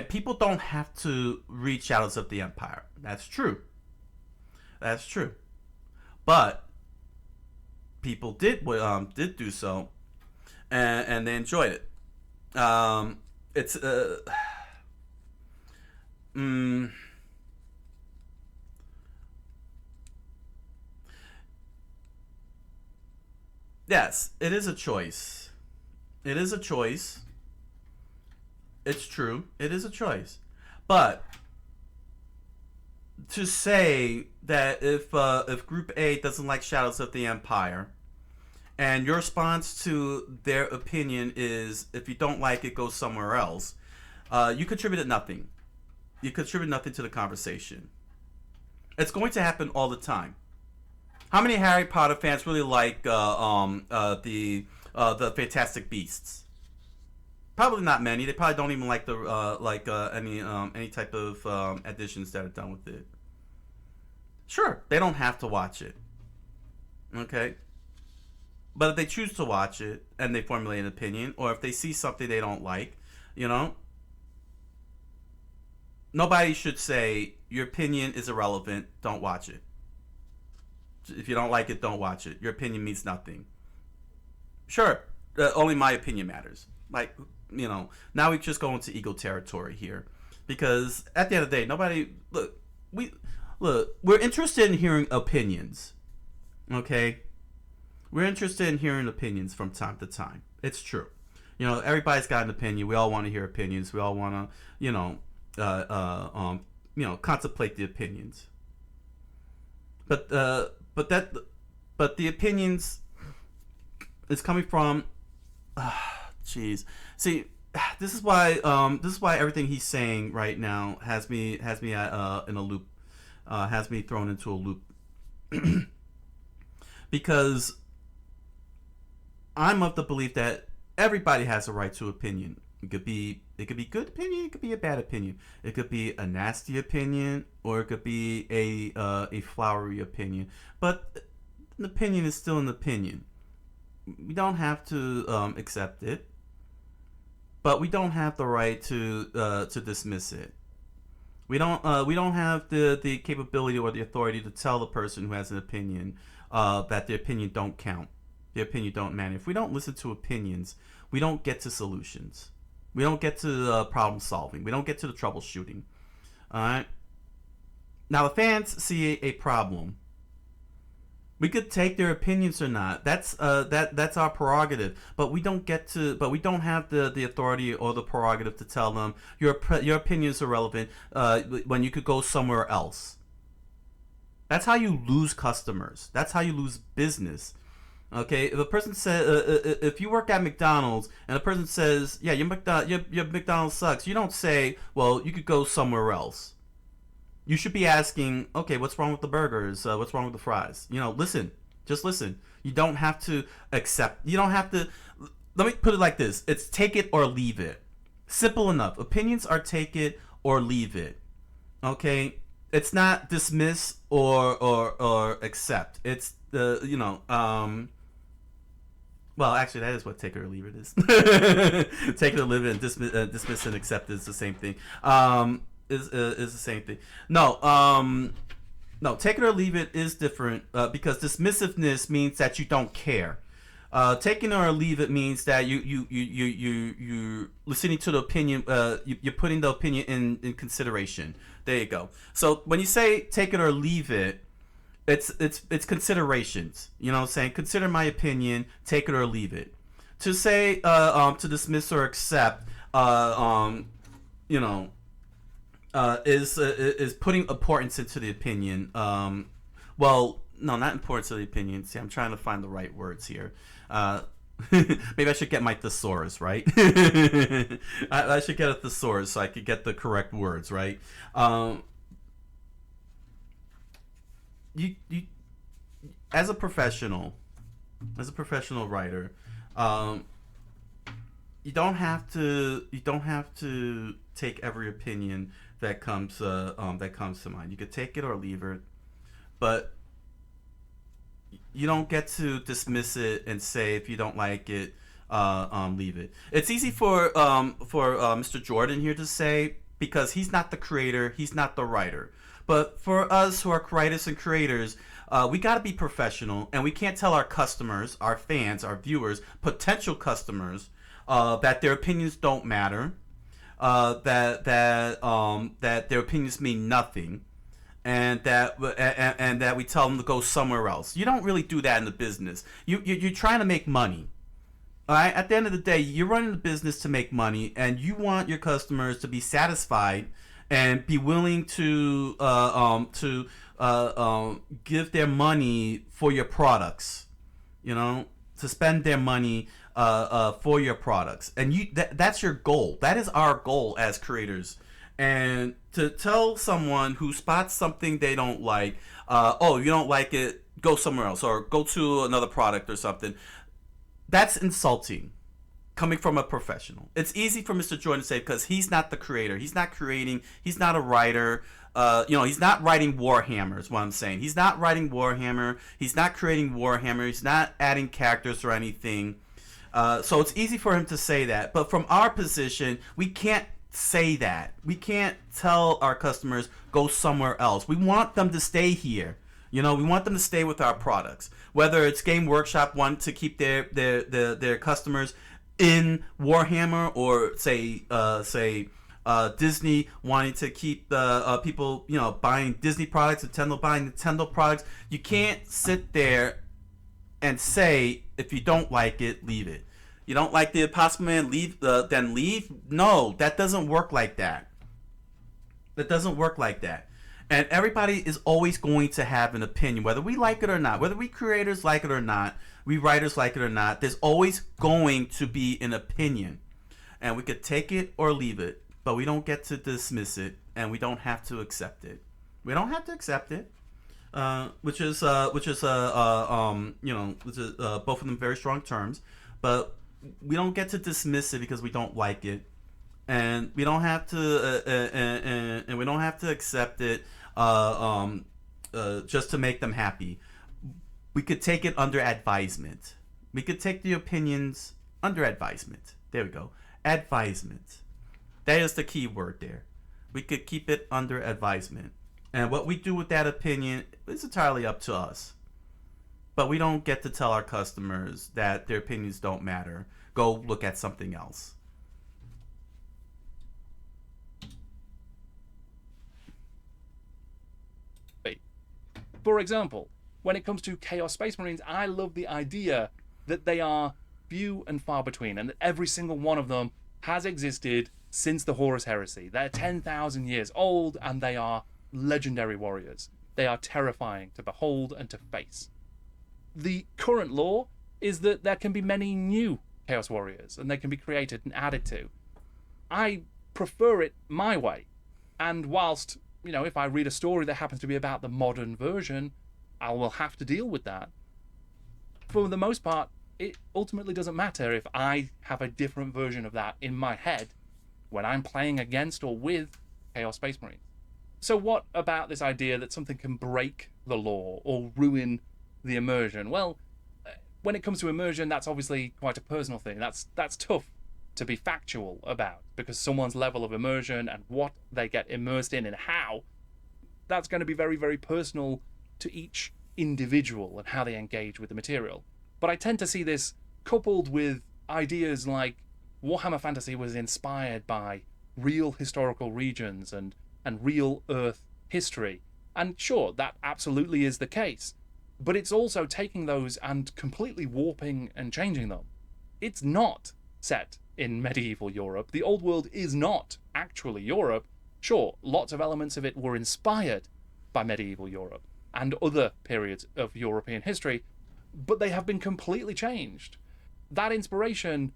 people don't have to read Shadows of the Empire. That's true. That's true. But people did do so, and they enjoyed it. It's yes, it is a choice. It is a choice. It's true. It is a choice. But to say that if Group A doesn't like Shadows of the Empire, and your response to their opinion is, if you don't like it, go somewhere else, you contributed nothing. You contribute nothing to the conversation. It's going to happen all the time. How many Harry Potter fans really like the Fantastic Beasts? Probably not many. They probably don't even like the any type of additions that are done with it. Sure, they don't have to watch it. Okay, but if they choose to watch it and they formulate an opinion, or if they see something they don't like, you know, nobody should say your opinion is irrelevant. Don't watch it. If you don't like it, don't watch it. Your opinion means nothing. Sure, only my opinion matters. Like, you know, now we just go into ego territory here, because at the end of the day, nobody we're interested in hearing opinions. Okay, we're interested in hearing opinions from time to time. It's true. You know, everybody's got an opinion. We all want to hear opinions. We all want to, contemplate the opinions. But the opinions is coming from, jeez. See, this is why everything he's saying right now has me in a loop, has me thrown into a loop. Because I'm of the belief that everybody has a right to opinion. It could be good opinion, it could be a bad opinion, it could be a nasty opinion, or it could be a flowery opinion. But an opinion is still an opinion. We don't have to accept it, but we don't have the right to dismiss it. We don't have the capability or the authority to tell the person who has an opinion that their opinion don't count, their opinion don't matter. If we don't listen to opinions, we don't get to solutions. We don't get to problem solving. We don't get to the troubleshooting. All right. Now the fans see a problem. We could take their opinions or not. That's our prerogative. But we don't get to. But we don't have the authority or the prerogative to tell them your opinion is irrelevant when you could go somewhere else. That's how you lose customers. That's how you lose business. Okay, if a person says, if you work at McDonald's and a person says, yeah, your McDonald's sucks, you don't say, well, you could go somewhere else. You should be asking, okay, what's wrong with the burgers? What's wrong with the fries? You know, listen. Just listen. You don't have to accept. You don't have to. Let me put it like this. It's take it or leave it. Simple enough. Opinions are take it or leave it. Okay? It's not dismiss or accept. It's well, actually, that is what take it or leave it is. Take it or leave it, and dismiss and accept is the same thing. Is the same thing. No, take it or leave it is different because dismissiveness means that you don't care. Taking or leave it means that you're listening to the opinion. You're putting the opinion in consideration. There you go. So when you say take it or leave it, it's considerations. You know what I'm saying? Consider my opinion, take it or leave it. To say to dismiss or accept is putting importance into the opinion. Well, no, not importance to the opinion. See, I'm trying to find the right words here. Maybe I should get my thesaurus, right? I should get a thesaurus so I could get the correct words, right? You as a professional writer, you don't have to take every opinion that comes to mind. You could take it or leave it, but you don't get to dismiss it and say if you don't like it, leave it. It's easy for Mr. Jordan here to say because he's not the creator, he's not the writer. But for us who are writers and creators, we got to be professional, and we can't tell our customers, our fans, our viewers, potential customers, that their opinions don't matter, that their opinions mean nothing, and that we tell them to go somewhere else. You don't really do that in the business. You're trying to make money. All right. At the end of the day, you're running the business to make money, and you want your customers to be satisfied and be willing to give their money for your products, you know, to spend their money for your products, and that's your goal. That is our goal as creators. And to tell someone who spots something they don't like, oh, you don't like it, go somewhere else, or go to another product or something, that's insulting. coming from a professional. It's easy for Mr. Jordan to say because he's not the creator. He's not creating. He's not a writer. He's not writing Warhammer is what I'm saying. He's not writing Warhammer. He's not creating Warhammer. He's not adding characters or anything. So it's easy for him to say that. But from our position, we can't say that. We can't tell our customers, go somewhere else. We want them to stay here. We want them to stay with our products. Whether it's Game Workshop wanting to keep their customers in Warhammer, or say Disney wanting to keep the people buying Disney products, Nintendo buying Nintendo products. You can't sit there and say, if you don't like it, leave it. You don't like the Impossible Man, then leave? No, that doesn't work like that. That doesn't work like that. And everybody is always going to have an opinion, whether we like it or not, whether we creators like it or not, we writers like it or not. There's always going to be an opinion. And we could take it or leave it, but we don't get to dismiss it, and we don't have to accept it. We don't have to accept it. Which is both of them very strong terms, but we don't get to dismiss it because we don't like it, and we don't have to and we don't have to accept it just to make them happy. We could take it under advisement. We could take the opinions under advisement. There we go, advisement. That is the key word there. We could keep it under advisement. And what we do with that opinion is entirely up to us. But we don't get to tell our customers that their opinions don't matter. Go look at something else. For example, when it comes to Chaos Space Marines, I love the idea that they are few and far between, and that every single one of them has existed since the Horus Heresy. They're 10,000 years old, and they are legendary warriors. They are terrifying to behold and to face. The current law is that there can be many new Chaos Warriors, and they can be created and added to. I prefer it my way, and whilst, if I read a story that happens to be about the modern version, I will have to deal with that. For the most part, it ultimately doesn't matter if I have a different version of that in my head when I'm playing against or with Chaos Space Marines. So what about this idea that something can break the law or ruin the immersion? Well, when it comes to immersion, that's obviously quite a personal thing. That's tough to be factual about, because someone's level of immersion and what they get immersed in and how, that's going to be very, very personal to each individual and how they engage with the material. But I tend to see this coupled with ideas like Warhammer Fantasy was inspired by real historical regions and real Earth history. And sure, that absolutely is the case. But it's also taking those and completely warping and changing them. It's not set in medieval Europe. The old world is not actually Europe. Sure, lots of elements of it were inspired by medieval Europe and other periods of European history, but they have been completely changed. That inspiration,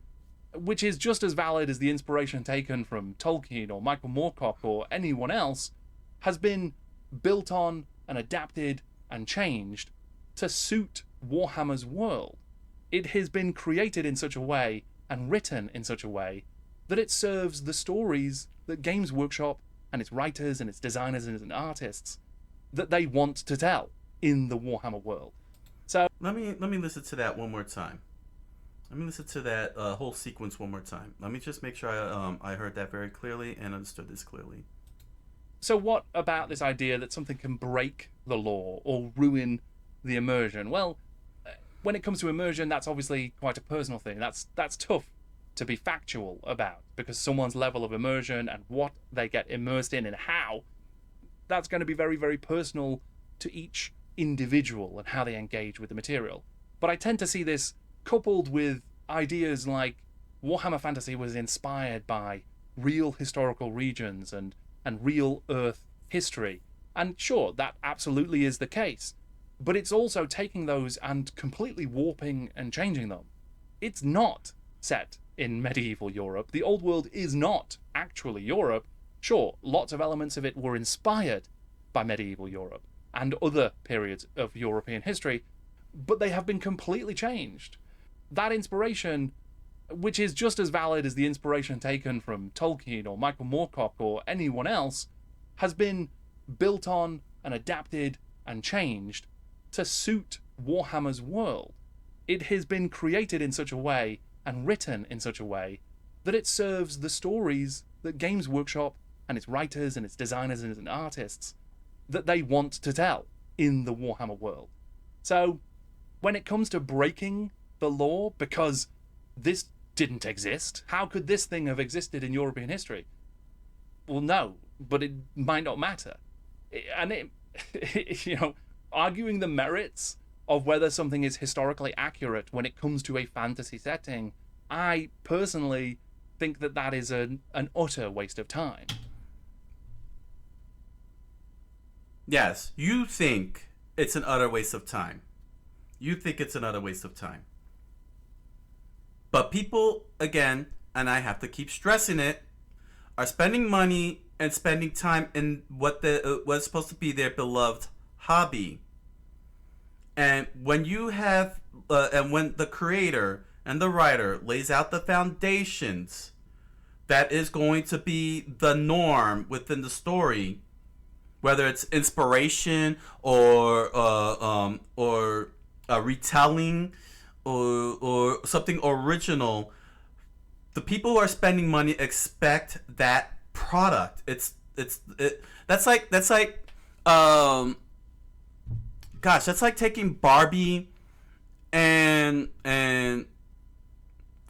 which is just as valid as the inspiration taken from Tolkien or Michael Moorcock or anyone else, has been built on and adapted and changed to suit Warhammer's world. It has been created in such a way and written in such a way that it serves the stories that Games Workshop and its writers and its designers and its artists that they want to tell in the Warhammer world. So let me listen to that one more time. Let me listen to that whole sequence one more time. Let me just make sure I heard that very clearly and understood this clearly. So what about this idea that something can break the law or ruin the immersion? Well, when it comes to immersion, that's obviously quite a personal thing. That's tough to be factual about, because someone's level of immersion and what they get immersed in and how, that's going to be very, very personal to each individual and how they engage with the material. But I tend to see this coupled with ideas like Warhammer Fantasy was inspired by real historical regions and real Earth history. And sure, that absolutely is the case. But it's also taking those and completely warping and changing them. It's not set in medieval Europe. The old world is not actually Europe. Sure, lots of elements of it were inspired by medieval Europe and other periods of European history, but they have been completely changed. That inspiration, which is just as valid as the inspiration taken from Tolkien or Michael Moorcock or anyone else, has been built on and adapted and changed to suit Warhammer's world. It has been created in such a way and written in such a way that it serves the stories that Games Workshop and its writers and its designers and its artists that they want to tell in the Warhammer world. So when it comes to breaking the law because this didn't exist, how could this thing have existed in European history? Well, no, but it might not matter. And it you know, arguing the merits of whether something is historically accurate when it comes to a fantasy setting, I personally think that that is an utter waste of time. Yes, you think it's an utter waste of time. You think it's an utter waste of time. But people, again, and I have to keep stressing it, are spending money and spending time in what's supposed to be their beloved hobby. And when you have, and when the creator and the writer lays out the foundations that is going to be the norm within the story, whether it's inspiration or a retelling or something original, the people who are spending money expect that product. That's like gosh, that's like taking Barbie and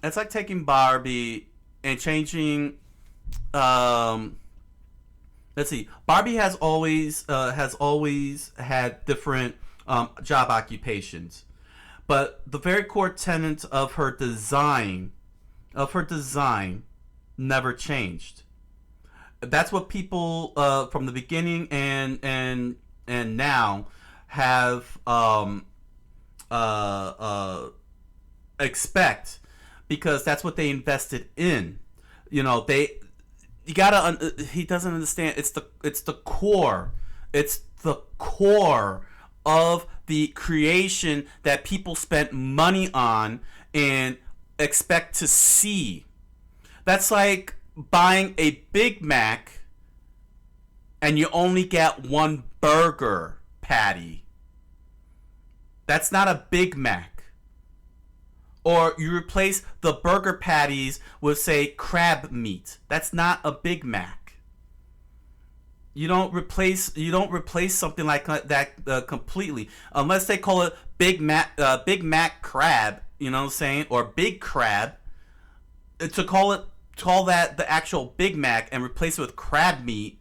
it's like taking Barbie and changing let's see. Barbie has always had different job occupations, but the very core tenet of her design never changed. That's what people from the beginning and now have expect, because that's what they invested in. You know, he doesn't understand. It's the core of the creation that people spent money on and expect to see. That's like buying a Big Mac and you only get one burger patty. That's not a Big Mac. Or you replace the burger patties with, say, crab meat. That's not a Big Mac. You don't replace something like that completely, unless they call it Big Mac crab. You know what I'm saying? Or Big Crab. To call that the actual Big Mac and replace it with crab meat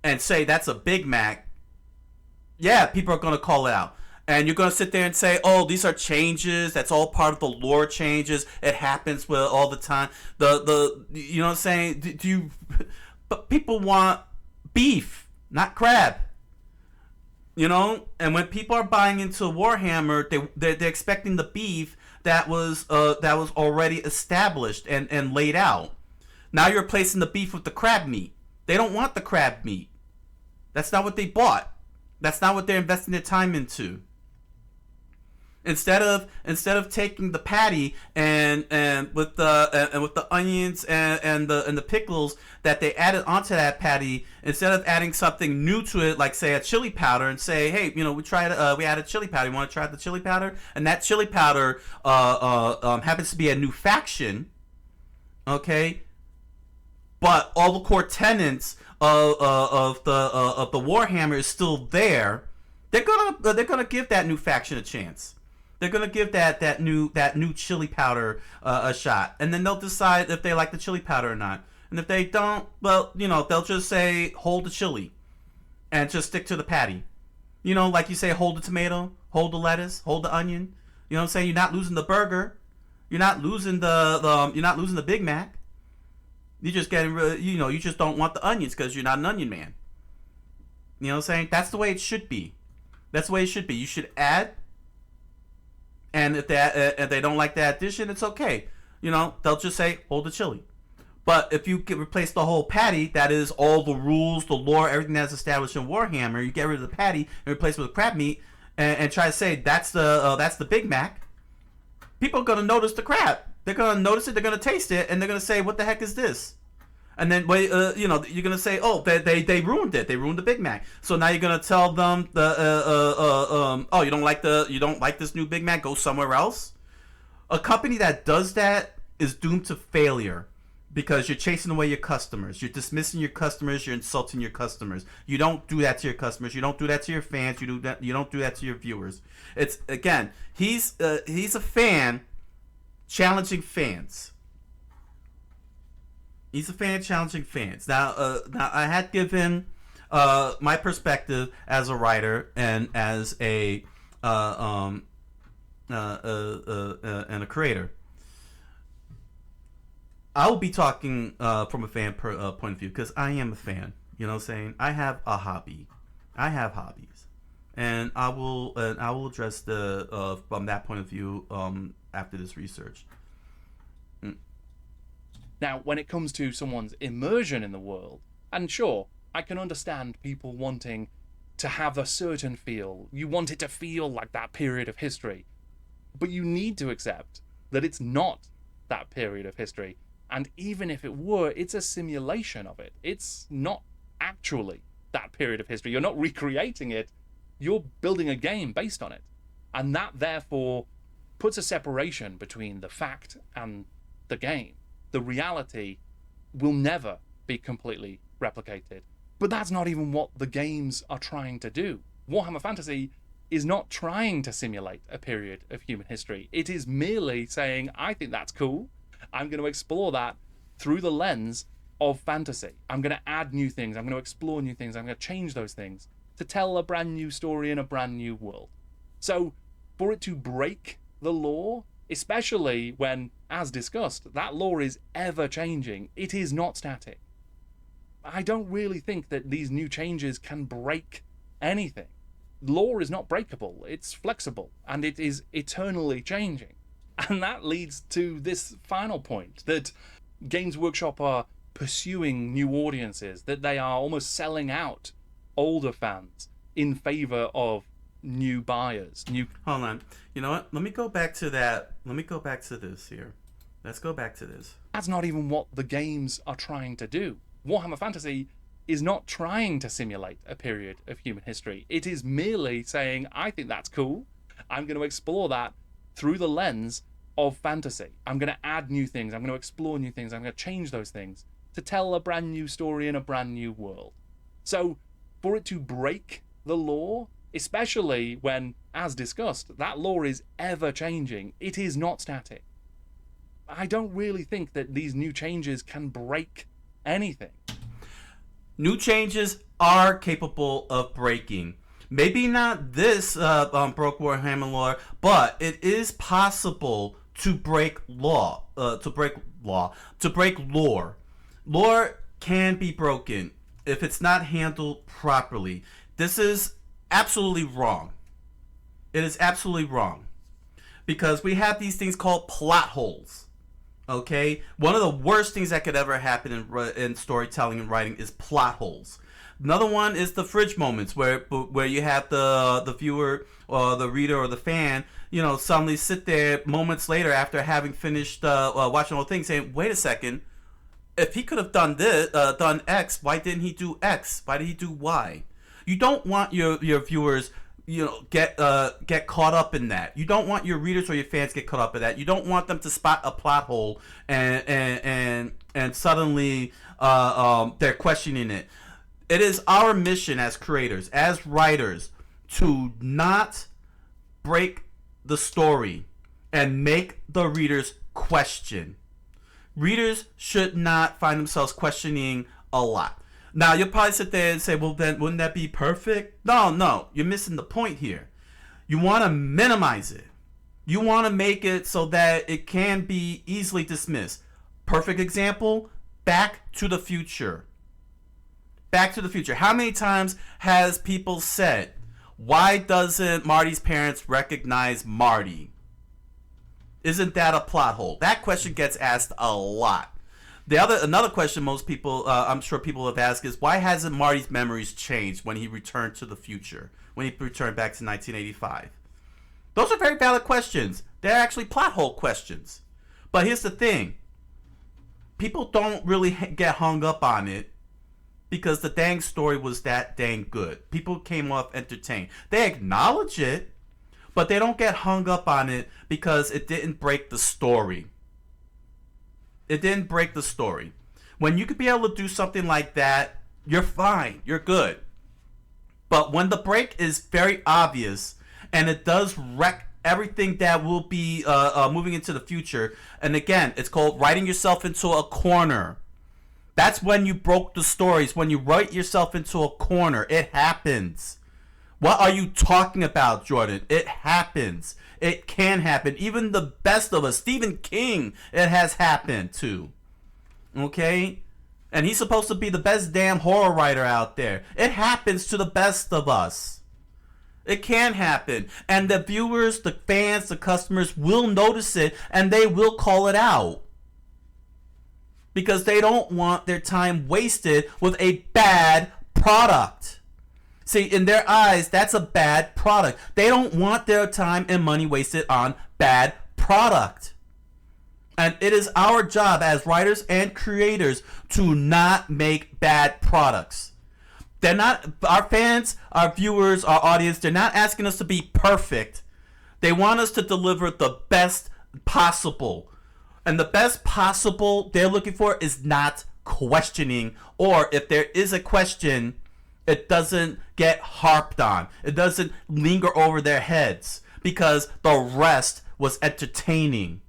and say that's a Big Mac. Yeah, people are gonna call it out. And you're going to sit there and say, oh, these are changes. That's all part of the lore changes. It happens with all the time. You know what I'm saying? But people want beef, not crab. You know? And when people are buying into Warhammer, they're expecting the beef that was already established and laid out. Now you're replacing the beef with the crab meat. They don't want the crab meat. That's not what they bought. That's not what they're investing their time into. Instead of taking the patty and with the onions and the pickles that they added onto that patty, instead of adding something new to it, like say a chili powder, and say, hey, you know, we added chili powder. You want to try the chili powder? And that chili powder happens to be a new faction, okay? But all the core tenets of the Warhammer is still there. They're gonna give that new faction a chance. They're gonna give that new chili powder a shot, and then they'll decide if they like the chili powder or not. And if they don't, well, you know, they'll just say hold the chili, and just stick to the patty. You know, like you say, hold the tomato, hold the lettuce, hold the onion. You know what I'm saying? You're not losing the burger. You're not losing the Big Mac. You're just getting you just don't want the onions because you're not an onion man. You know what I'm saying? That's the way it should be. That's the way it should be. You should add. And if they don't like that addition, it's okay. You know, they'll just say, hold the chili. But if you replace the whole patty, that is all the rules, the lore, everything that's established in Warhammer, you get rid of the patty and replace it with crab meat and try to say that's the Big Mac, people are going to notice the crab. They're gonna notice it. They're gonna taste it, and they're gonna say, "What the heck is this?" And then wait, you're gonna say, "Oh, they ruined it. They ruined the Big Mac." So now you're gonna tell them oh, you don't like this new Big Mac? Go somewhere else. A company that does that is doomed to failure because you're chasing away your customers. You're dismissing your customers. You're insulting your customers. You don't do that to your customers. You don't do that to your fans. You don't do that to your viewers. It's again, he's a fan challenging fans. He's a fan challenging fans. Now I had given my perspective as a writer and as a and a creator. I will be talking from a fan point of view because I am a fan. You know what I'm saying? I have a hobby. I have hobbies, and I will address the from that point of view after this research. Now, when it comes to someone's immersion in the world, and sure, I can understand people wanting to have a certain feel. You want it to feel like that period of history. But you need to accept that it's not that period of history. And even if it were, it's a simulation of it. It's not actually that period of history. You're not recreating it. You're building a game based on it. And that, therefore, puts a separation between the fact and the game. The reality will never be completely replicated. But that's not even what the games are trying to do. Warhammer Fantasy is not trying to simulate a period of human history. It is merely saying, I think that's cool. I'm going to explore that through the lens of fantasy. I'm going to add new things. I'm going to explore new things. I'm going to change those things to tell a brand new story in a brand new world. So for it to break the law, especially when, as discussed, that law is ever changing, it is not static. I don't really think that these new changes can break anything. Law is not breakable, it's flexible, and it is eternally changing. And that leads to this final point, that Games Workshop are pursuing new audiences, that they are almost selling out older fans in favor of new buyers. Hold on. You know what? Let me go back to that. Let me go back to this here. Let's go back to this. That's not even what the games are trying to do. Warhammer Fantasy is not trying to simulate a period of human history. It is merely saying, I think that's cool. I'm going to explore that through the lens of fantasy. I'm going to add new things. I'm going to explore new things. I'm going to change those things to tell a brand new story in a brand new world. So for it to break the law, especially when, as discussed, that law is ever changing, it is not static. I don't really think that these new changes can break anything. New changes are capable of breaking. Maybe not this broke Warhammer lore, but it is possible to break law. To break lore. Lore can be broken if it's not handled properly. This is absolutely wrong. It is absolutely wrong. Because we have these things called plot holes. Okay? One of the worst things that could ever happen in storytelling and writing is plot holes. Another one is the fridge moments where you have the viewer or the reader or the fan, suddenly sit there moments later after having finished watching the whole thing saying, wait a second, if he could have done this, done X, why didn't he do X? Why did he do Y? You don't want your viewers get caught up in that. You don't want your readers or your fans get caught up in that. You don't want them to spot a plot hole and suddenly they're questioning it. It is our mission as creators, as writers, to not break the story and make the readers question. Readers should not find themselves questioning a lot. Now, you'll probably sit there and say, well, then wouldn't that be perfect? No, you're missing the point here. You want to minimize it. You want to make it so that it can be easily dismissed. Perfect example, Back to the Future. Back to the Future. How many times has people said, why doesn't Marty's parents recognize Marty? Isn't that a plot hole? That question gets asked a lot. Another question most people, I'm sure people have asked is, why hasn't Marty's memories changed when he returned to the future? When he returned back to 1985? Those are very valid questions. They're actually plot hole questions. But here's the thing. People don't really get hung up on it because the dang story was that dang good. People came off entertained. They acknowledge it, but they don't get hung up on it because it didn't break the story. It didn't break the story. When you could be able to do something like that, you're fine. You're good. But when the break is very obvious and it does wreck everything that will be moving into the future, and again, it's called writing yourself into a corner. That's when you broke the stories, when you write yourself into a corner. It happens. What are you talking about, Jordan? It happens. It can happen. Even the best of us, Stephen King, it has happened to. Okay? And he's supposed to be the best damn horror writer out there. It happens to the best of us. It can happen. And the viewers, the fans, the customers will notice it and they will call it out. Because they don't want their time wasted with a bad product. See, in their eyes, that's a bad product. They don't want their time and money wasted on bad product. And it is our job as writers and creators to not make bad products. They're not, our fans, our viewers, our audience, they're not asking us to be perfect. They want us to deliver the best possible. And the best possible they're looking for is not questioning. Or if there is a question, it doesn't get harped on. It doesn't linger over their heads. Because the rest was entertaining.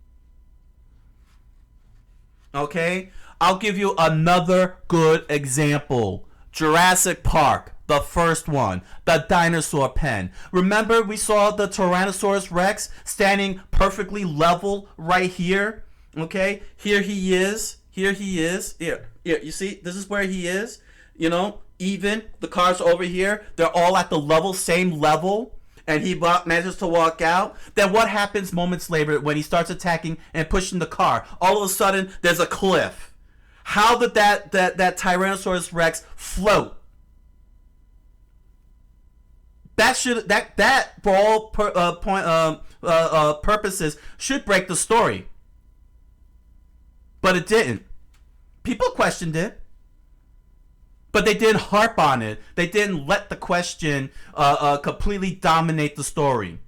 Okay? I'll give you another good example. Jurassic Park, the first one, the dinosaur pen. Remember we saw the Tyrannosaurus Rex standing perfectly level right here? Okay? Here he is. Here he is. Here, you see? This is where he is. You know? Even. The cars over here. They're all at the level, same level. And he manages to walk out. Then what happens moments later when he starts attacking and pushing the car? All of a sudden, there's a cliff. How did that Tyrannosaurus Rex float? That for all purposes should break the story. But it didn't. People questioned it. But they didn't harp on it. They didn't let the question completely dominate the story.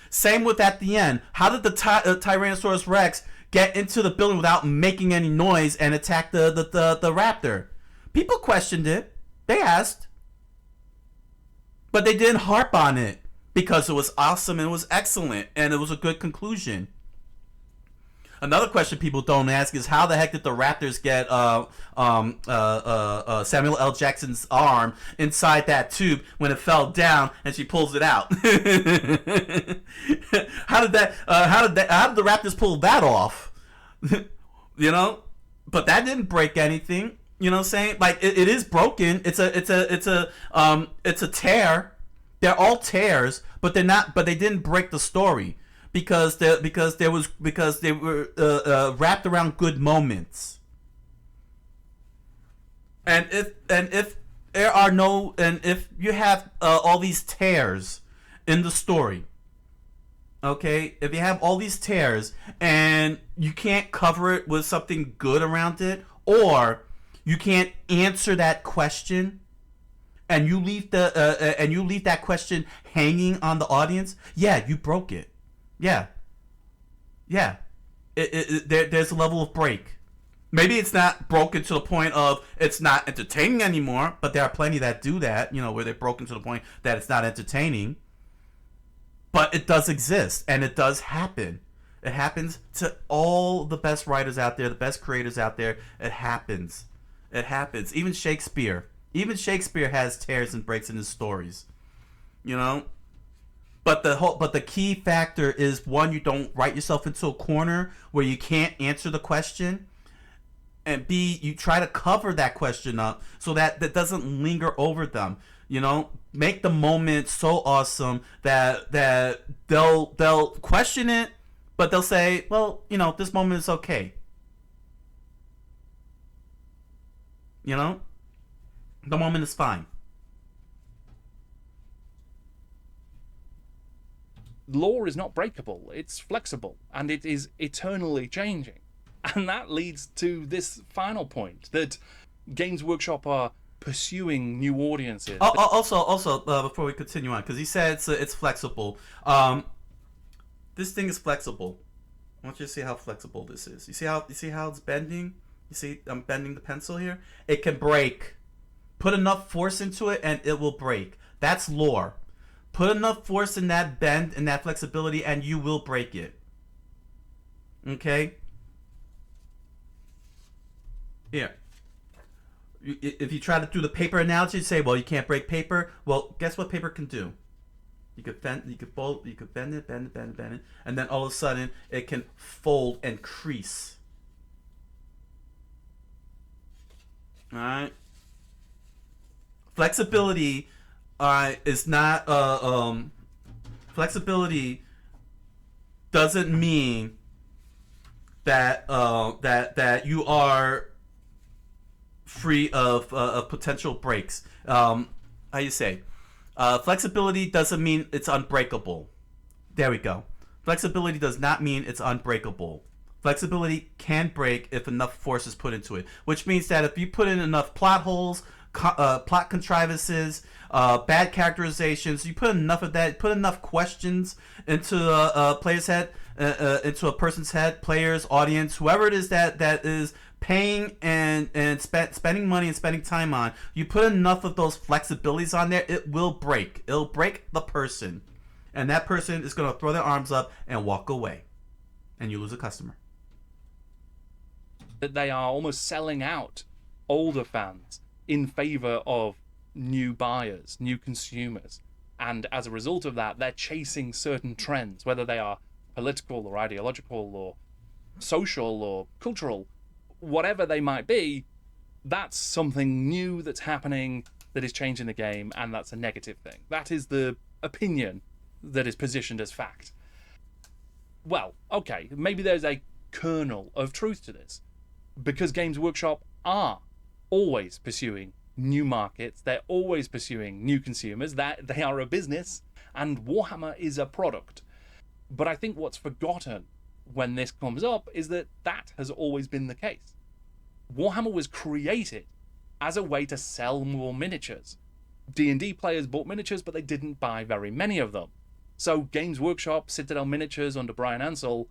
Same with at the end. How did the Tyrannosaurus Rex get into the building without making any noise and attack the raptor? People questioned it. They asked. But they didn't harp on it because it was awesome and it was excellent and it was a good conclusion. Another question people don't ask is how the heck did the Raptors get Samuel L. Jackson's arm inside that tube when it fell down and she pulls it out? How did the Raptors pull that off? You know, but that didn't break anything. You know what I'm saying? Like it is broken. It's a tear. They're all tears, but they're not. But they didn't break the story. Because they were wrapped around good moments, and if you have all these tears in the story, okay, if you have all these tears and you can't cover it with something good around it, or you can't answer that question, and you leave that question hanging on the audience, yeah, you broke it. Yeah. There's a level of break. Maybe it's not broken to the point of it's not entertaining anymore, but there are plenty that do that, you know, where they're broken to the point that it's not entertaining. But it does exist, and it does happen. It happens to all the best writers out there, the best creators out there. It happens. It happens. Even Shakespeare has tears and breaks in his stories. You know? But the key factor is, one, you don't write yourself into a corner where you can't answer the question, and B, you try to cover that question up so that doesn't linger over them. You know, make the moment so awesome that they'll question it, but they'll say, well, you know, this moment is okay. You know, the moment is fine. Lore is not breakable, it's flexible, and it is eternally changing. And that leads to this final point, that Games Workshop are pursuing new audiences. Also, before we continue on, because he said it's flexible. This thing is flexible. I want you to see how flexible this is. You see how it's bending? You see I'm bending the pencil here? It can break. Put enough force into it and it will break. That's lore. Put enough force in that bend and that flexibility and you will break it. Okay? Here. If you try to do the paper analogy, say, well, you can't break paper. Well, guess what paper can do? You could bend it, and then all of a sudden it can fold and crease. All right. Flexibility, is not flexibility doesn't mean that that you are free of potential breaks. How you say? Flexibility doesn't mean it's unbreakable. There we go. Flexibility does not mean it's unbreakable. Flexibility can break if enough force is put into it, which means that if you put in enough plot holes, plot contrivances, bad characterizations, you put enough of that, put enough questions into a player's head, into a person's head, players, audience, whoever it is that is paying and spending money and spending time on, you put enough of those flexibilities on there, it will break. It'll break the person. And that person is going to throw their arms up and walk away. And you lose a customer. That they are almost selling out older fans in favor of new buyers, new consumers. And as a result of that, they're chasing certain trends, whether they are political or ideological or social or cultural, whatever they might be. That's something new that's happening, that is changing the game, and that's a negative thing. That is the opinion that is positioned as fact. Well, okay, maybe there's a kernel of truth to this, because Games Workshop are always pursuing new markets, they're always pursuing new consumers, that they are a business, and Warhammer is a product. But I think what's forgotten when this comes up is that that has always been the case. Warhammer was created as a way to sell more miniatures. D&D players bought miniatures, but they didn't buy very many of them. So Games Workshop, Citadel Miniatures under Brian Ansell,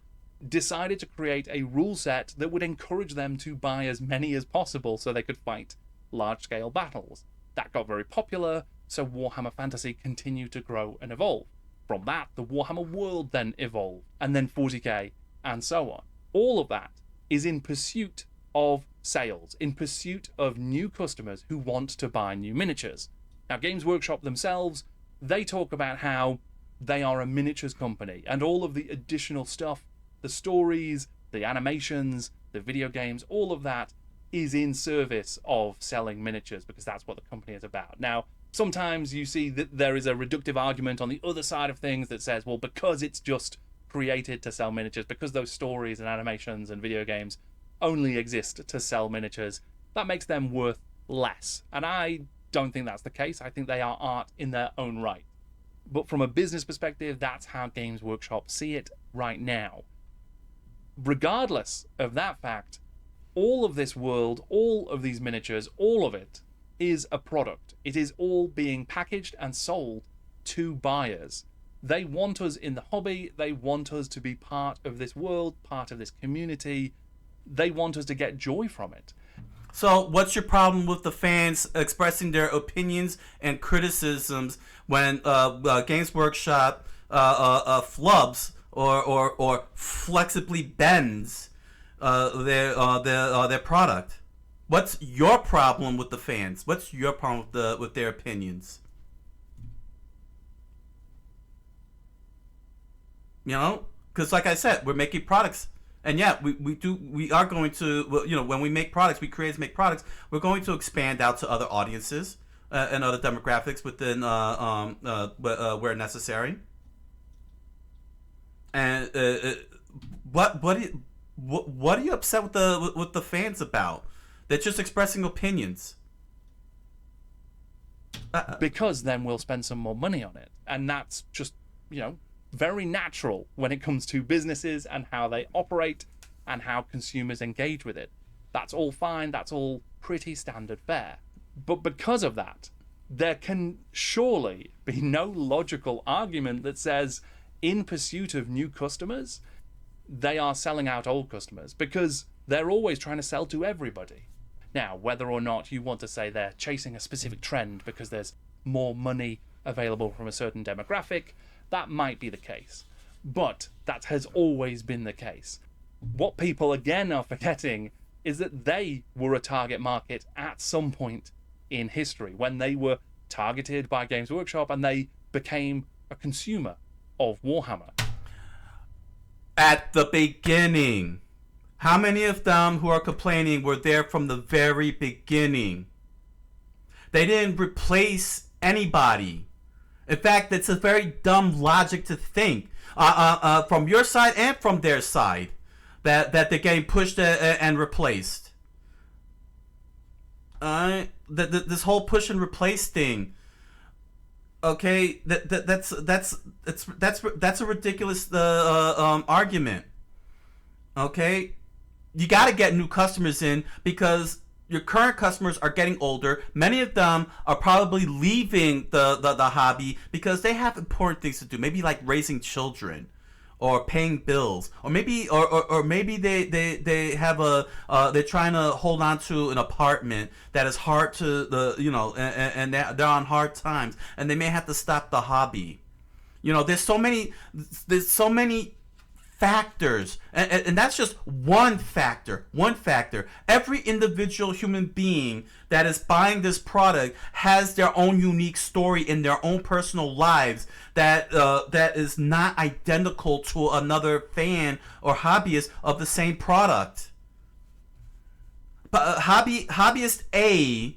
decided to create a rule set that would encourage them to buy as many as possible so they could fight large-scale battles. That got very popular, so Warhammer Fantasy continued to grow and evolve. From that, the Warhammer world then evolved, and then 40k, and so on. All of that is in pursuit of sales, in pursuit of new customers who want to buy new miniatures. Now, Games Workshop themselves, they talk about how they are a miniatures company, and all of the additional stuff, the stories, the animations, the video games, all of that is in service of selling miniatures, because that's what the company is about. Now, sometimes you see that there is a reductive argument on the other side of things that says, well, because it's just created to sell miniatures, because those stories and animations and video games only exist to sell miniatures, that makes them worth less. And I don't think that's the case. I think they are art in their own right. But from a business perspective, that's how Games Workshop see it right now. Regardless of that fact, all of this world, all of these miniatures, all of it is a product. It is all being packaged and sold to buyers. They want us in the hobby. They want us to be part of this world, part of this community. They want us to get joy from it. So what's your problem with the fans expressing their opinions and criticisms when Games Workshop flubs or flexibly bends their product? What's your problem with the fans? What's your problem with their opinions? You know, because like I said, we're making products. And yeah, we are going to, you know, when we make products, we create make products, we're going to expand out to other audiences and other demographics within where necessary. And what are you upset with the fans about? They're just expressing opinions. Because then we'll spend some more money on it, and that's just, you know, very natural when it comes to businesses and how they operate. and how consumers engage with it. That's all fine, that's all pretty standard fare. But because of that, there can surely be no logical argument that says, in pursuit of new customers, they are selling out old customers, because they're always trying to sell to everybody. Now, whether or not you want to say they're chasing a specific trend because there's more money available from a certain demographic, that might be the case. But that has always been the case. What people again are forgetting is that they were a target market at some point in history, when they were targeted by Games Workshop and they became a consumer of Warhammer. At the beginning. How many of them who are complaining were there from the very beginning? They didn't replace anybody. In fact, it's a very dumb logic to think, from your side and from their side, that they're getting pushed and replaced. This whole push and replace thing. Okay, that's a ridiculous argument. Okay, you got to get new customers in because your current customers are getting older. Many of them are probably leaving the hobby because they have important things to do. Maybe like raising children, or paying bills, or maybe they have they're trying to hold on to an apartment that is hard to and they're on hard times, and they may have to stop the hobby. There's so many factors, and that's just one factor. Every individual human being that is buying this product has their own unique story in their own personal lives that is not identical to another fan or hobbyist of the same product. But hobbyist A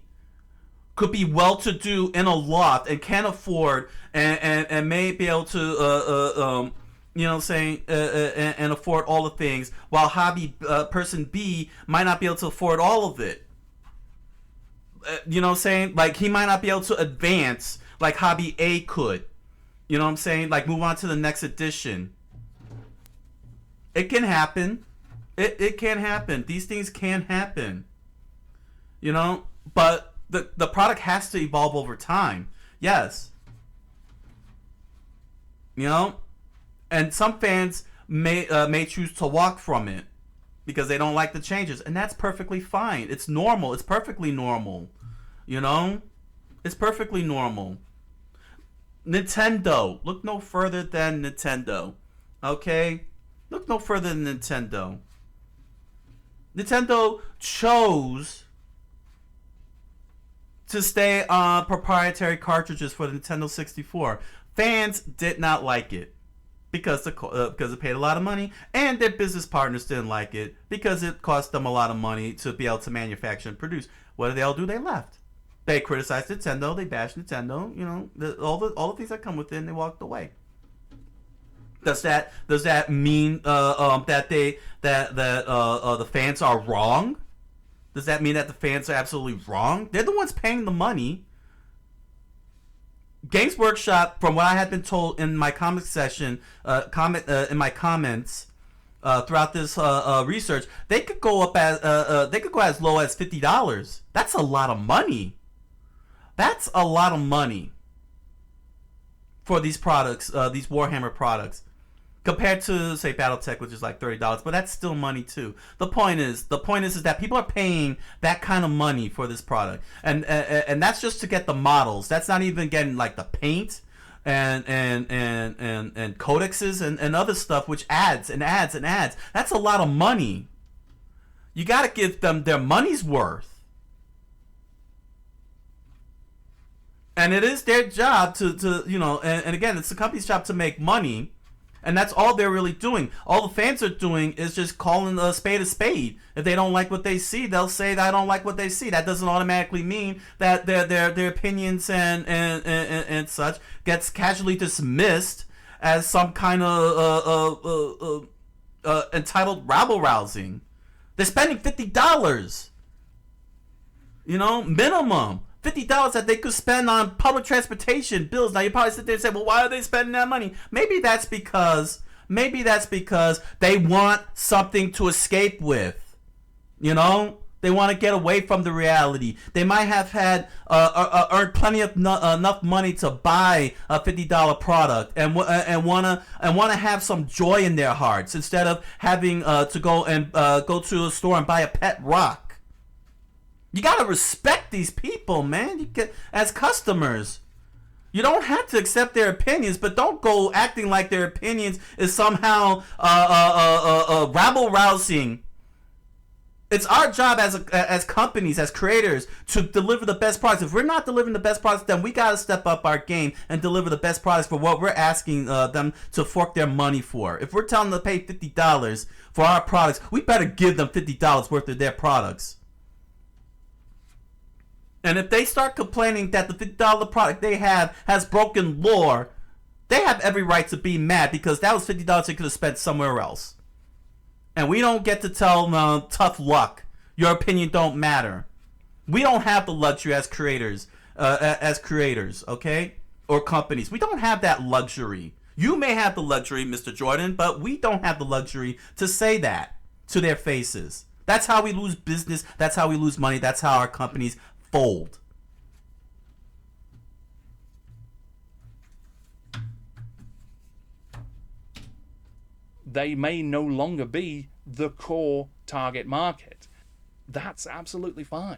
could be well-to-do in a loft and can afford and may be able to and afford all the things, while hobby person B might not be able to afford all of it. Like, he might not be able to advance like hobby A could. Like, move on to the next edition. It can happen. It can happen. These things can happen. But the product has to evolve over time. Yes. And some fans may choose to walk from it because they don't like the changes, and that's perfectly fine. It's normal. It's perfectly normal. It's perfectly normal. Nintendo. Look no further than Nintendo. Okay? Look no further than Nintendo. Nintendo chose to stay on proprietary cartridges for the Nintendo 64. Fans did not like it because it paid a lot of money, and their business partners didn't like it because it cost them a lot of money to be able to manufacture and produce. What did they all do? They left. They criticized Nintendo. They bashed Nintendo. All the things that come with it, and they walked away. Does that mean that the fans are wrong? Does that mean that the fans are absolutely wrong? They're the ones paying the money. Games Workshop, from what I had been told in my comment session, in my comments throughout this research, they could go as low as $50. That's a lot of money. That's a lot of money for these products, these Warhammer products, compared to, say, BattleTech, which is like $30. But that's still money too. The point is that people are paying that kind of money for this product, and that's just to get the models. That's not even getting like the paint and codexes and other stuff, which adds. That's a lot of money. You got to give them their money's worth. And it is their job to and again, it's the company's job to make money, and that's all they're really doing. All the fans are doing is just calling a spade a spade. If they don't like what they see, they'll say that I don't like what they see. That doesn't automatically mean that their opinions and such gets casually dismissed as some kind of entitled rabble rousing. They're spending $50, minimum. $50 that they could spend on public transportation bills. Now you probably sit there and say, well, why are they spending that money? Maybe that's because maybe that's because they want something to escape with. You know? They want to get away from the reality. They might have had earned plenty of enough money to buy a $50 product and wanna have some joy in their hearts instead of having to go to a store and buy a pet rock. You gotta respect these people, man. As customers. You don't have to accept their opinions, but don't go acting like their opinions is somehow rabble-rousing. It's our job as companies, as creators, to deliver the best products. If we're not delivering the best products, then we got to step up our game and deliver the best products for what we're asking them to fork their money for. If we're telling them to pay $50 for our products, we better give them $50 worth of their products. And if they start complaining that the $50 product they have has broken lore, they have every right to be mad because that was $50 they could have spent somewhere else. And we don't get to tell them, tough luck. Your opinion don't matter. We don't have the luxury as creators, okay? Or companies. We don't have that luxury. You may have the luxury, Mr. Jordan, but we don't have the luxury to say that to their faces. That's how we lose business. That's how we lose money. That's how our companies fold. They may no longer be the core target market. That's absolutely fine.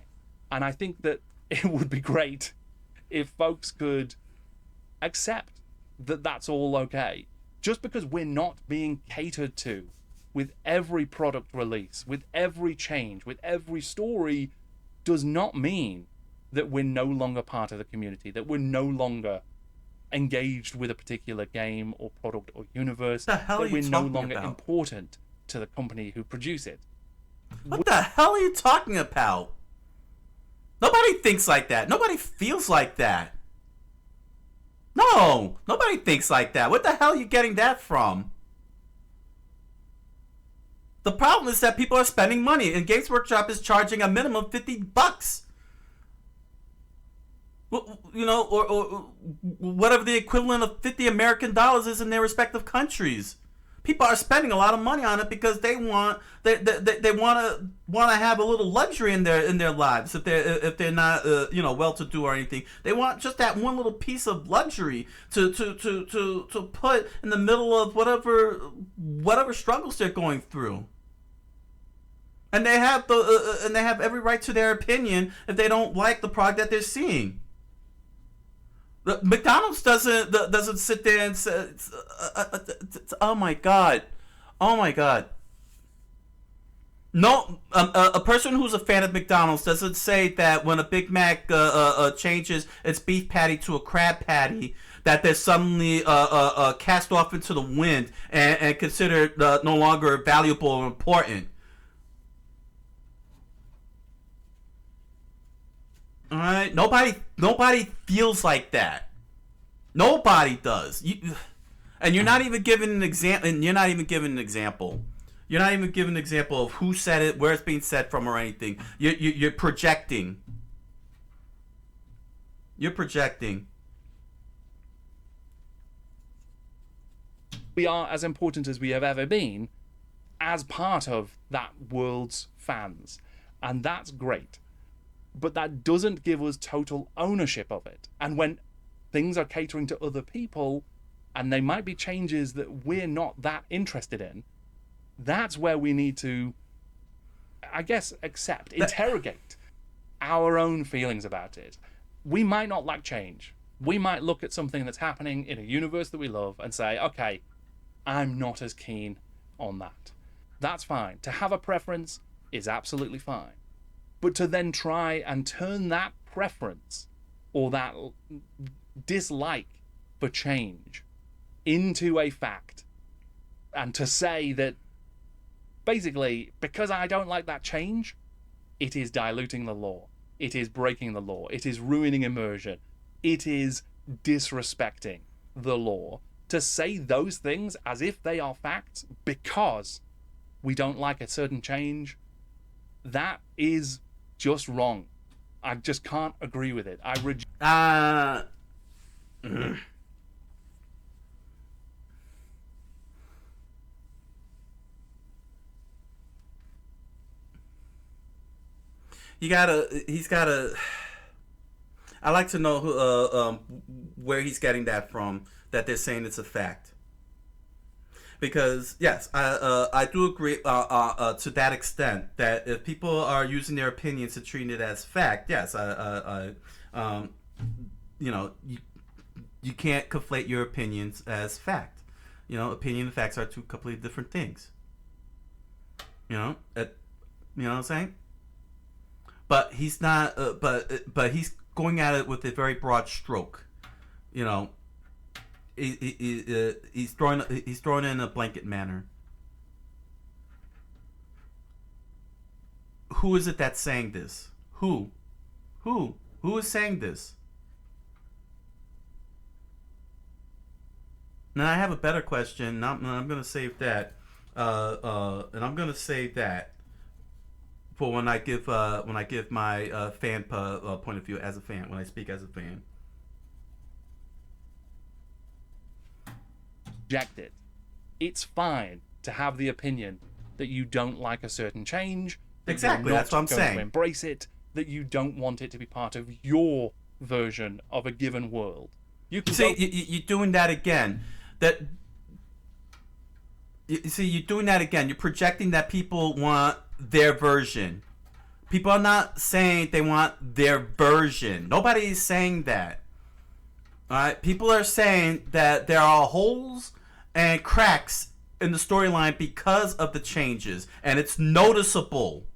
And I think that it would be great if folks could accept that that's all okay. Just because we're not being catered to with every product release, with every change, with every story, does not mean that we're no longer part of the community, that we're no longer engaged with a particular game or product or universe, that we're no longer important to the company who produce it. What the hell are you talking about? Nobody thinks like that. Nobody feels like that. No, nobody thinks like that. What the hell are you getting that from? The problem is that people are spending money, and Games Workshop is charging a minimum of $50. You know, or whatever the equivalent of $50 American is in their respective countries. People are spending a lot of money on it because they want to have a little luxury in their lives. If they're not well-to-do or anything, they want just that one little piece of luxury to put in the middle of whatever struggles they're going through. And they have every right to their opinion if they don't like the product that they're seeing. McDonald's doesn't sit there and say, "Oh my god." No, a person who's a fan of McDonald's doesn't say that when a Big Mac changes its beef patty to a crab patty, that they're suddenly cast off into the wind and considered no longer valuable or important. All right, nobody feels like that. Nobody does. And you're not even giving an example. And you're not even giving an example. You're not even giving an example of who said it, where it's being said from, or anything. You're projecting. You're projecting. We are as important as we have ever been, as part of that world's fans, and that's great. But that doesn't give us total ownership of it. And when things are catering to other people, and they might be changes that we're not that interested in, that's where we need to, I guess, interrogate our own feelings about it. We might not like change. We might look at something that's happening in a universe that we love and say, okay, I'm not as keen on that. That's fine. To have a preference is absolutely fine. But to then try and turn that preference or that dislike for change into a fact, and to say that basically, because I don't like that change, it is diluting the law, it is breaking the law, it is ruining immersion, it is disrespecting the law, to say those things as if they are facts because we don't like a certain change, that is just wrong. I just can't agree with it. He's gotta. I like to know where he's getting that from. That they're saying it's a fact. Because yes, I do agree to that extent that if people are using their opinions to treat it as fact, yes, you know, you can't conflate your opinions as fact. You know, opinion and facts are two completely different things. You know, you know what I'm saying? But he's not. But he's going at it with a very broad stroke. You know, he's throwing it in a blanket manner. Who is it that's saying this? Who is saying this? Now I have a better question. I'm going to save that, and I'm going to save that for when I give my fan point of view as a fan, when I speak as a fan. Reject it. It's fine to have the opinion that you don't like a certain change. That exactly, that's what I'm saying. To embrace it. That you don't want it to be part of your version of a given world. You can see you're doing that again. That you see, you're doing that again. You're projecting that people want their version. People are not saying they want their version. Nobody is saying that. All right, people are saying that there are holes and cracks in the storyline because of the changes, and it's noticeable.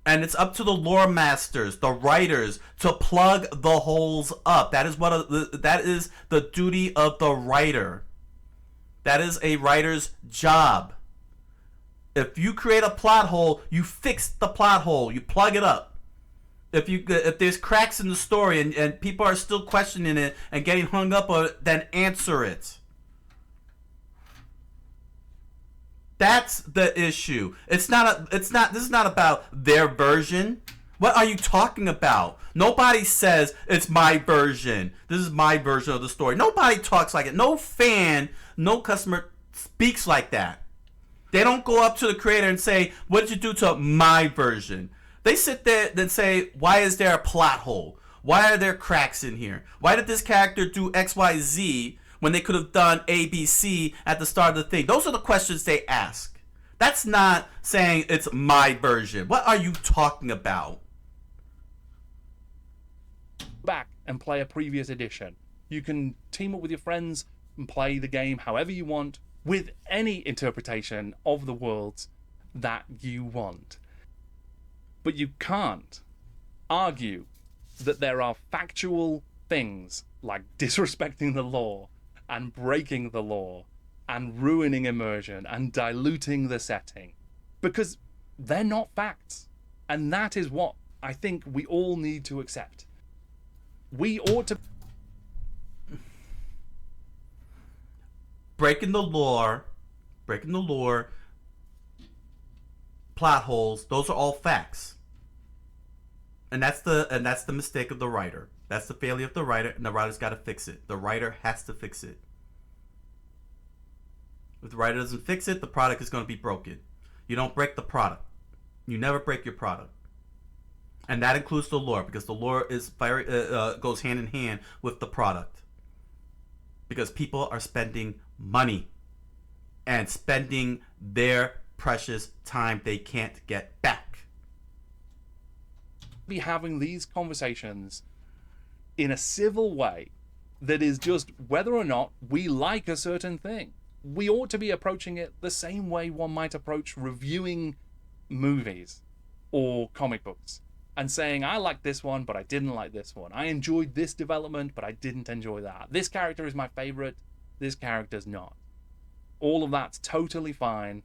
And it's up to the lore masters, the writers, to plug the holes up. That is that is the duty of the writer. That is a writer's job. If you create a plot hole, you fix the plot hole. You plug it up. If there's cracks in the story and people are still questioning it and getting hung up on it, then answer it. That's the issue. This is not about their version. What are you talking about? Nobody says it's my version. This is my version of the story. Nobody talks like it. No fan, no customer speaks like that. They don't go up to the creator and say, what did you do to my version? They sit there and say, why is there a plot hole? Why are there cracks in here? Why did this character do XYZ when they could have done ABC at the start of the thing? Those are the questions they ask. That's not saying it's my version. What are you talking about? Back and play a previous edition. You can team up with your friends and play the game however you want with any interpretation of the worlds that you want. But you can't argue that there are factual things like disrespecting the law and breaking the law and ruining immersion and diluting the setting, because they're not facts. And that is what I think we all need to accept. We ought to... Breaking the lore, plot holes, those are all facts. And that's the mistake of the writer. That's the failure of the writer, and the writer's got to fix it. The writer has to fix it. If the writer doesn't fix it, the product is going to be broken. You don't break the product. You never break your product. And that includes the lore, because the lore is very goes hand in hand with the product. Because people are spending money and spending their precious time they can't get back. Be having these conversations in a civil way that is just whether or not we like a certain thing. We ought to be approaching it the same way one might approach reviewing movies or comic books and saying, I like this one, but I didn't like this one. I enjoyed this development, but I didn't enjoy that. This character is my favorite. This character's not. All of that's totally fine.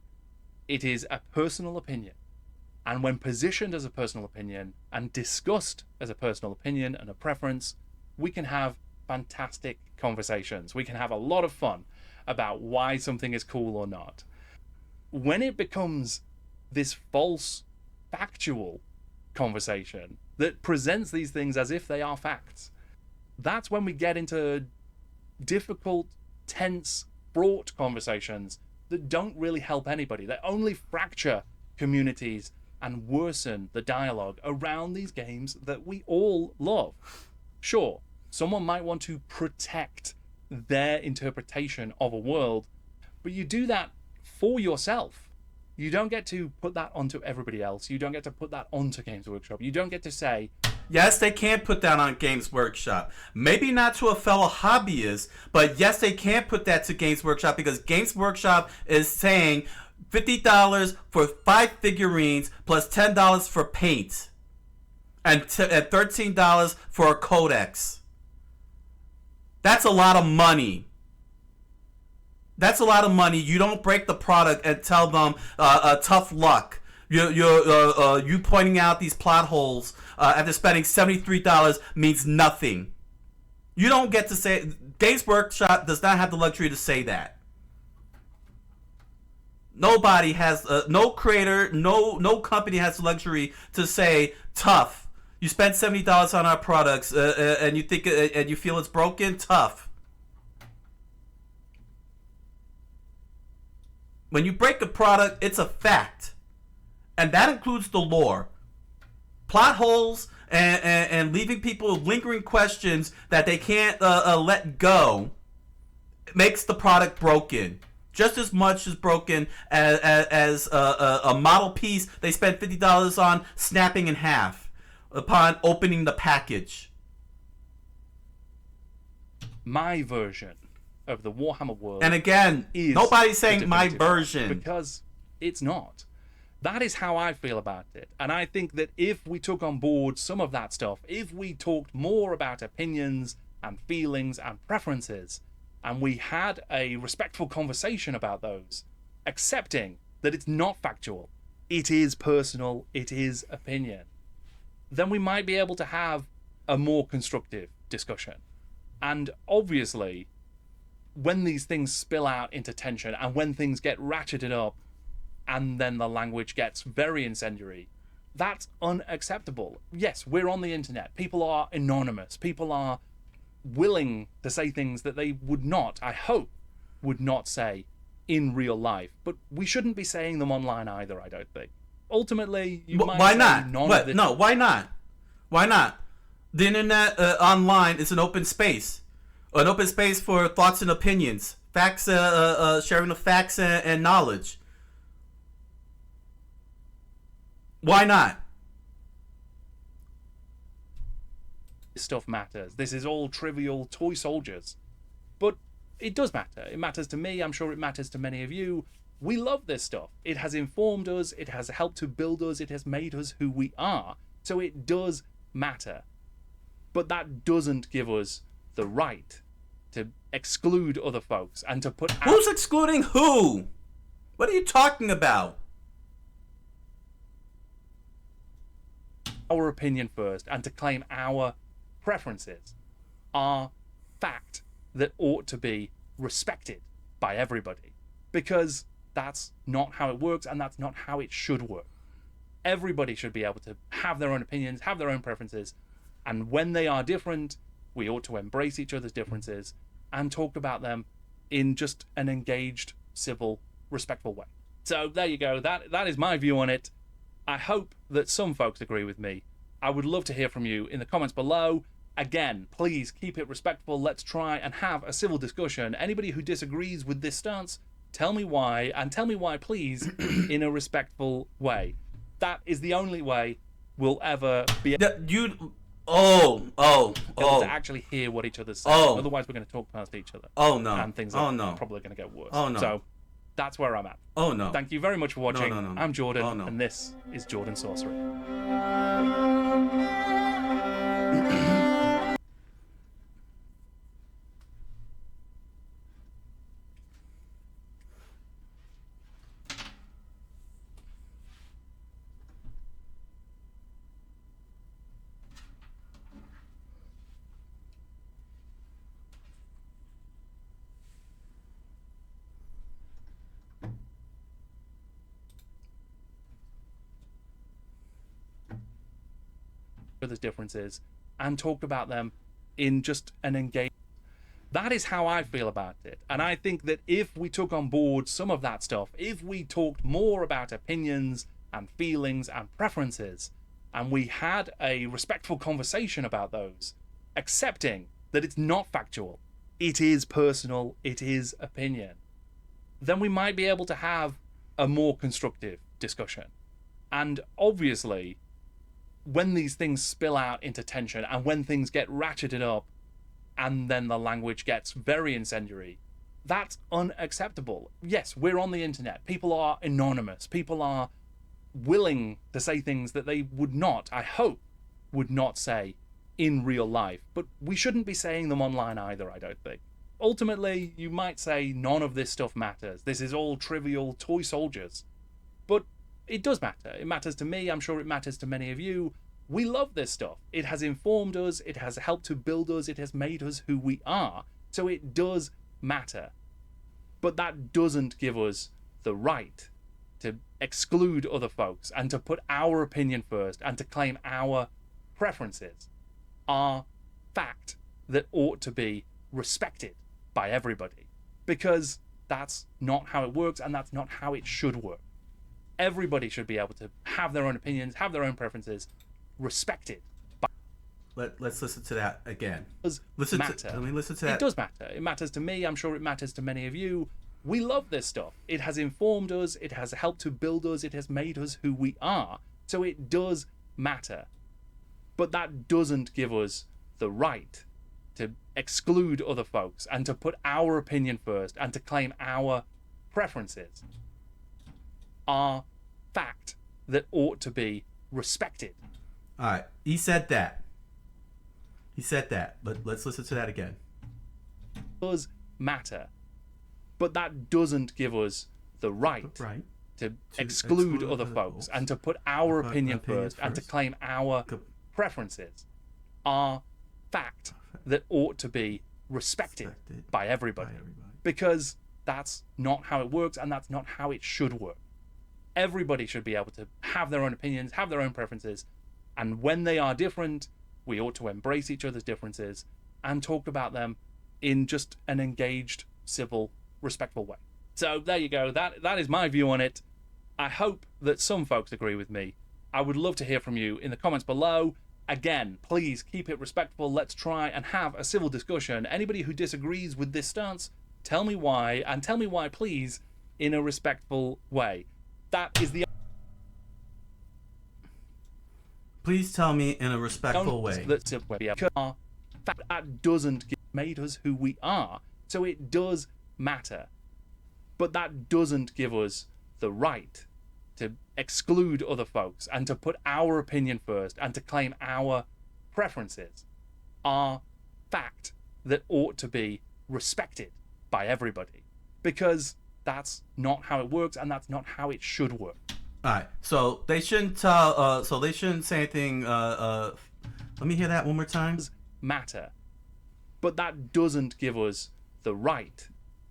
It is a personal opinion. And when positioned as a personal opinion and discussed as a personal opinion and a preference, we can have fantastic conversations. We can have a lot of fun about why something is cool or not. When it becomes this false, factual conversation that presents these things as if they are facts, that's when we get into difficult, tense, fraught conversations that don't really help anybody. They only fracture communities and worsen the dialogue around these games that we all love. Sure, someone might want to protect their interpretation of a world, but you do that for yourself. You don't get to put that onto everybody else. You don't get to put that onto Games Workshop. You don't get to say, yes, they can put that on Games Workshop. Maybe not to a fellow hobbyist, but yes, they can put that to Games Workshop, because Games Workshop is saying $50 for 5 figurines plus $10 for paint and $13 for a codex. That's a lot of money. That's a lot of money. You don't break the product and tell them tough luck. You pointing out these plot holes after spending $73 means nothing. You don't get to say. Games Workshop does not have the luxury to say that. Nobody has, no creator, no company has the luxury to say tough. You spent $70 on our products, and you think and you feel it's broken. Tough. When you break a product, it's a fact, and that includes the lore, plot holes, and leaving people lingering questions that they can't let go. Makes the product broken. Just as much as broken as a model piece they spent $50 on snapping in half upon opening the package. My version of the Warhammer world, and again, nobody's saying my version, because it's not. That is how I feel about it. And I think that if we took on board some of that stuff, if we talked more about opinions and feelings and preferences, and we had a respectful conversation about those, accepting that it's not factual, it is personal, it is opinion, then we might be able to have a more constructive discussion. And obviously, when these things spill out into tension and when things get ratcheted up and then the language gets very incendiary, that's unacceptable. Yes, we're on the internet. People are anonymous. People are willing to say things that they would not, I hope, would not say in real life. But we shouldn't be saying them online either, I don't think. Ultimately, you might why say not? none of this. No, why not? Why not? The internet online is an open space. An open space for thoughts and opinions. Facts, sharing of facts and knowledge. Why not? This stuff matters. This is all trivial toy soldiers. But it does matter. It matters to me. I'm sure it matters to many of you. We love this stuff. It has informed us. It has helped to build us. It has made us who we are. So it does matter. But that doesn't give us the right to exclude other folks and to put... Who's excluding who? What are you talking about? Our opinion first, and to claim our preferences are fact that ought to be respected by everybody, because that's not how it works, and that's not how it should work. Everybody should be able to have their own opinions, have their own preferences, and when they are different, we ought to embrace each other's differences and talk about them in just an engaged, civil, respectful way. So there you go. That is my view on it. I hope that some folks agree with me. I would love to hear from you in the comments below. Again, please keep it respectful. Let's try and have a civil discussion. Anybody who disagrees with this stance, tell me why, and tell me why, please, in a respectful way. That is the only way we'll ever be able to actually hear what each other's saying. Otherwise, we're going to talk past each other. Oh, no. And things are probably going to get worse. Oh, no. So that's where I'm at. Oh, no. Thank you very much for watching. No. I'm Jordan, Oh, no. and this is Jordan Sorcery. Other's differences and talk about them in just an engaged... That is how I feel about it. And I think that if we took on board some of that stuff, if we talked more about opinions and feelings and preferences, and we had a respectful conversation about those, accepting that it's not factual, it is personal, it is opinion, then we might be able to have a more constructive discussion. And obviously, when these things spill out into tension and when things get ratcheted up and then the language gets very incendiary, that's unacceptable. Yes, we're on the internet. People are anonymous. People are willing to say things that they would not, I hope, would not say in real life. But we shouldn't be saying them online either, I don't think. Ultimately, you might say none of this stuff matters. This is all trivial toy soldiers. But it does matter. It matters to me. I'm sure it matters to many of you. We love this stuff. It has informed us. It has helped to build us. It has made us who we are. So it does matter. But that doesn't give us the right to exclude other folks and to put our opinion first and to claim our preferences are fact that ought to be respected by everybody. Because that's not how it works and that's not how it should work. Everybody should be able to have their own opinions, have their own preferences, respected. Let's listen to that again. Let me listen to that. It does matter. It matters to me. I'm sure it matters to many of you. We love this stuff. It has informed us. It has helped to build us. It has made us who we are. So it does matter. But that doesn't give us the right to exclude other folks and to put our opinion first and to claim our preferences are fact that ought to be respected. All right. He said that. But let's listen to that again. It does matter. But that doesn't give us the right to exclude other folks and to put our opinion first and to claim our preferences are fact that ought to be respected by everybody. Because that's not how it works and that's not how it should work. Everybody should be able to have their own opinions, have their own preferences, and when they are different, we ought to embrace each other's differences and talk about them in just an engaged, civil, respectful way. So there you go. That is my view on it. I hope that some folks agree with me. I would love to hear from you in the comments below. Again, please keep it respectful. Let's try and have a civil discussion. Anybody who disagrees with this stance, tell me why, and tell me why, please, in a respectful way. That is the... Please tell me in a respectful way. That doesn't made us who we are. So it does matter. But that doesn't give us the right to exclude other folks and to put our opinion first and to claim our preferences are fact that ought to be respected by everybody. Because that's not how it works and that's not how it should work. All right. So they shouldn't tell. So they shouldn't say anything. Let me hear that one more time. Matter, but that doesn't give us the right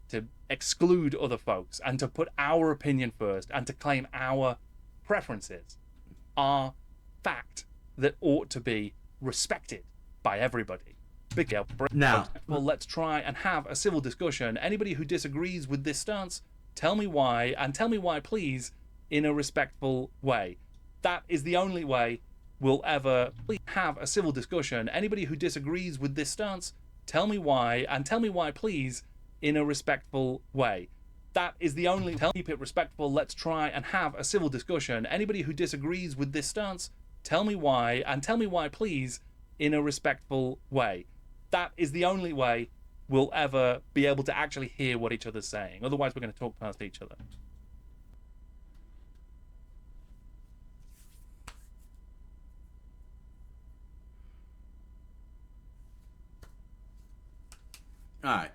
to exclude other folks and to put our opinion first and to claim our preferences are fact that ought to be respected by everybody. Now, well, let's try and have a civil discussion. Anybody who disagrees with this stance, tell me why, and tell me why, please, in a respectful way. That is the only way we'll ever have a civil discussion. Anybody who disagrees with this stance, tell me why, and tell me why, please, in a respectful way. That is the only... Keep it respectful. Let's try and have a civil discussion. Anybody who disagrees with this stance, tell me why, and tell me why, please, in a respectful way. That is the only way we'll ever be able to actually hear what each other's saying. Otherwise, we're going to talk past each other. All right.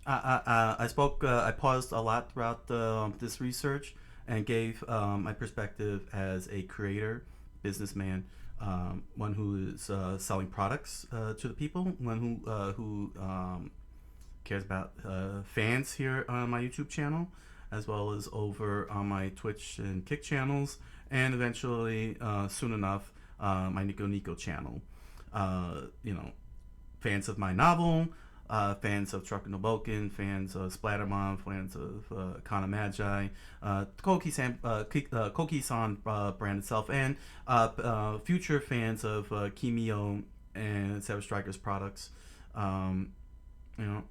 I paused a lot throughout this research and gave my perspective as a creator, businessman, one who is selling products to the people, one who cares about fans here on my YouTube channel, as well as over on my Twitch and Kick channels, and eventually, soon enough, my Nico Nico channel. Fans of my novel, fans of Trucker no Bouken, fans of Splattermon, fans of Arcana Magi, Coqui-san brand itself, and future fans of Kimio and Savage Strikers products. You know,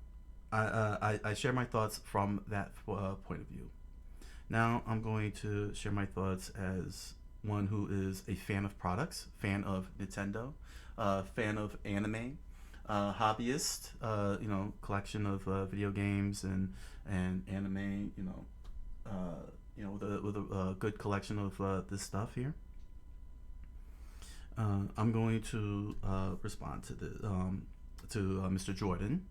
I share my thoughts from that point of view. Now I'm going to share my thoughts as one who is a fan of products, fan of Nintendo, fan of anime, hobbyist, collection of video games and anime, with a good collection of this stuff here. I'm going to respond to Mr. Jordan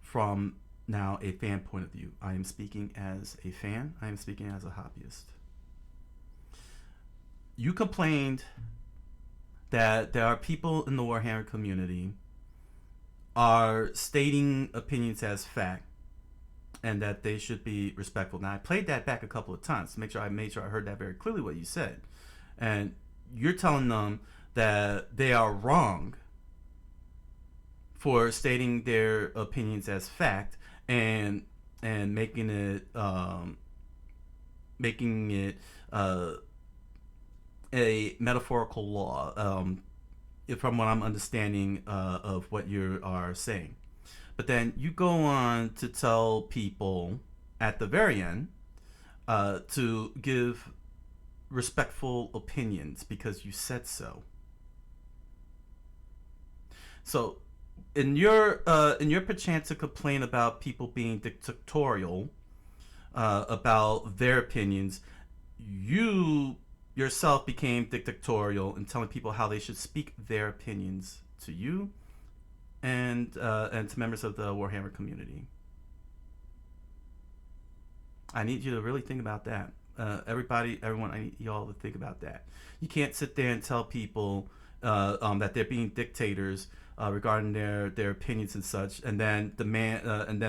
from now a fan point of view. I am speaking as a fan. I am speaking as a hobbyist. You complained that there are people in the Warhammer community are stating opinions as fact and that they should be respectful. Now, I played that back a couple of times to make sure I heard that very clearly what you said. And you're telling them that they are wrong for stating their opinions as fact and making it a metaphorical law, from what I'm understanding of what you are saying. But then you go on to tell people at the very end to give respectful opinions because you said so. So in your perchance to complain about people being dictatorial about their opinions, you yourself became dictatorial in telling people how they should speak their opinions to you and to members of the Warhammer community. I need you to really think about that. Everyone, I need y'all to think about that. You can't sit there and tell people that they're being dictators regarding their opinions and such, and then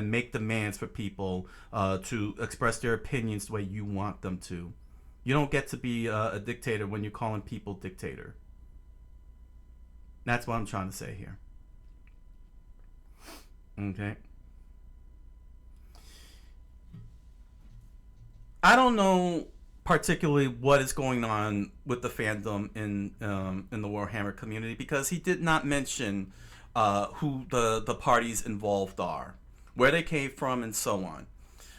make demands for people to express their opinions the way you want them to. You don't get to be a dictator when you're calling people dictator. That's what I'm trying to say here. Okay. I don't know particularly what is going on with the fandom in the Warhammer community because he did not mention who the parties involved are, where they came from, and so on.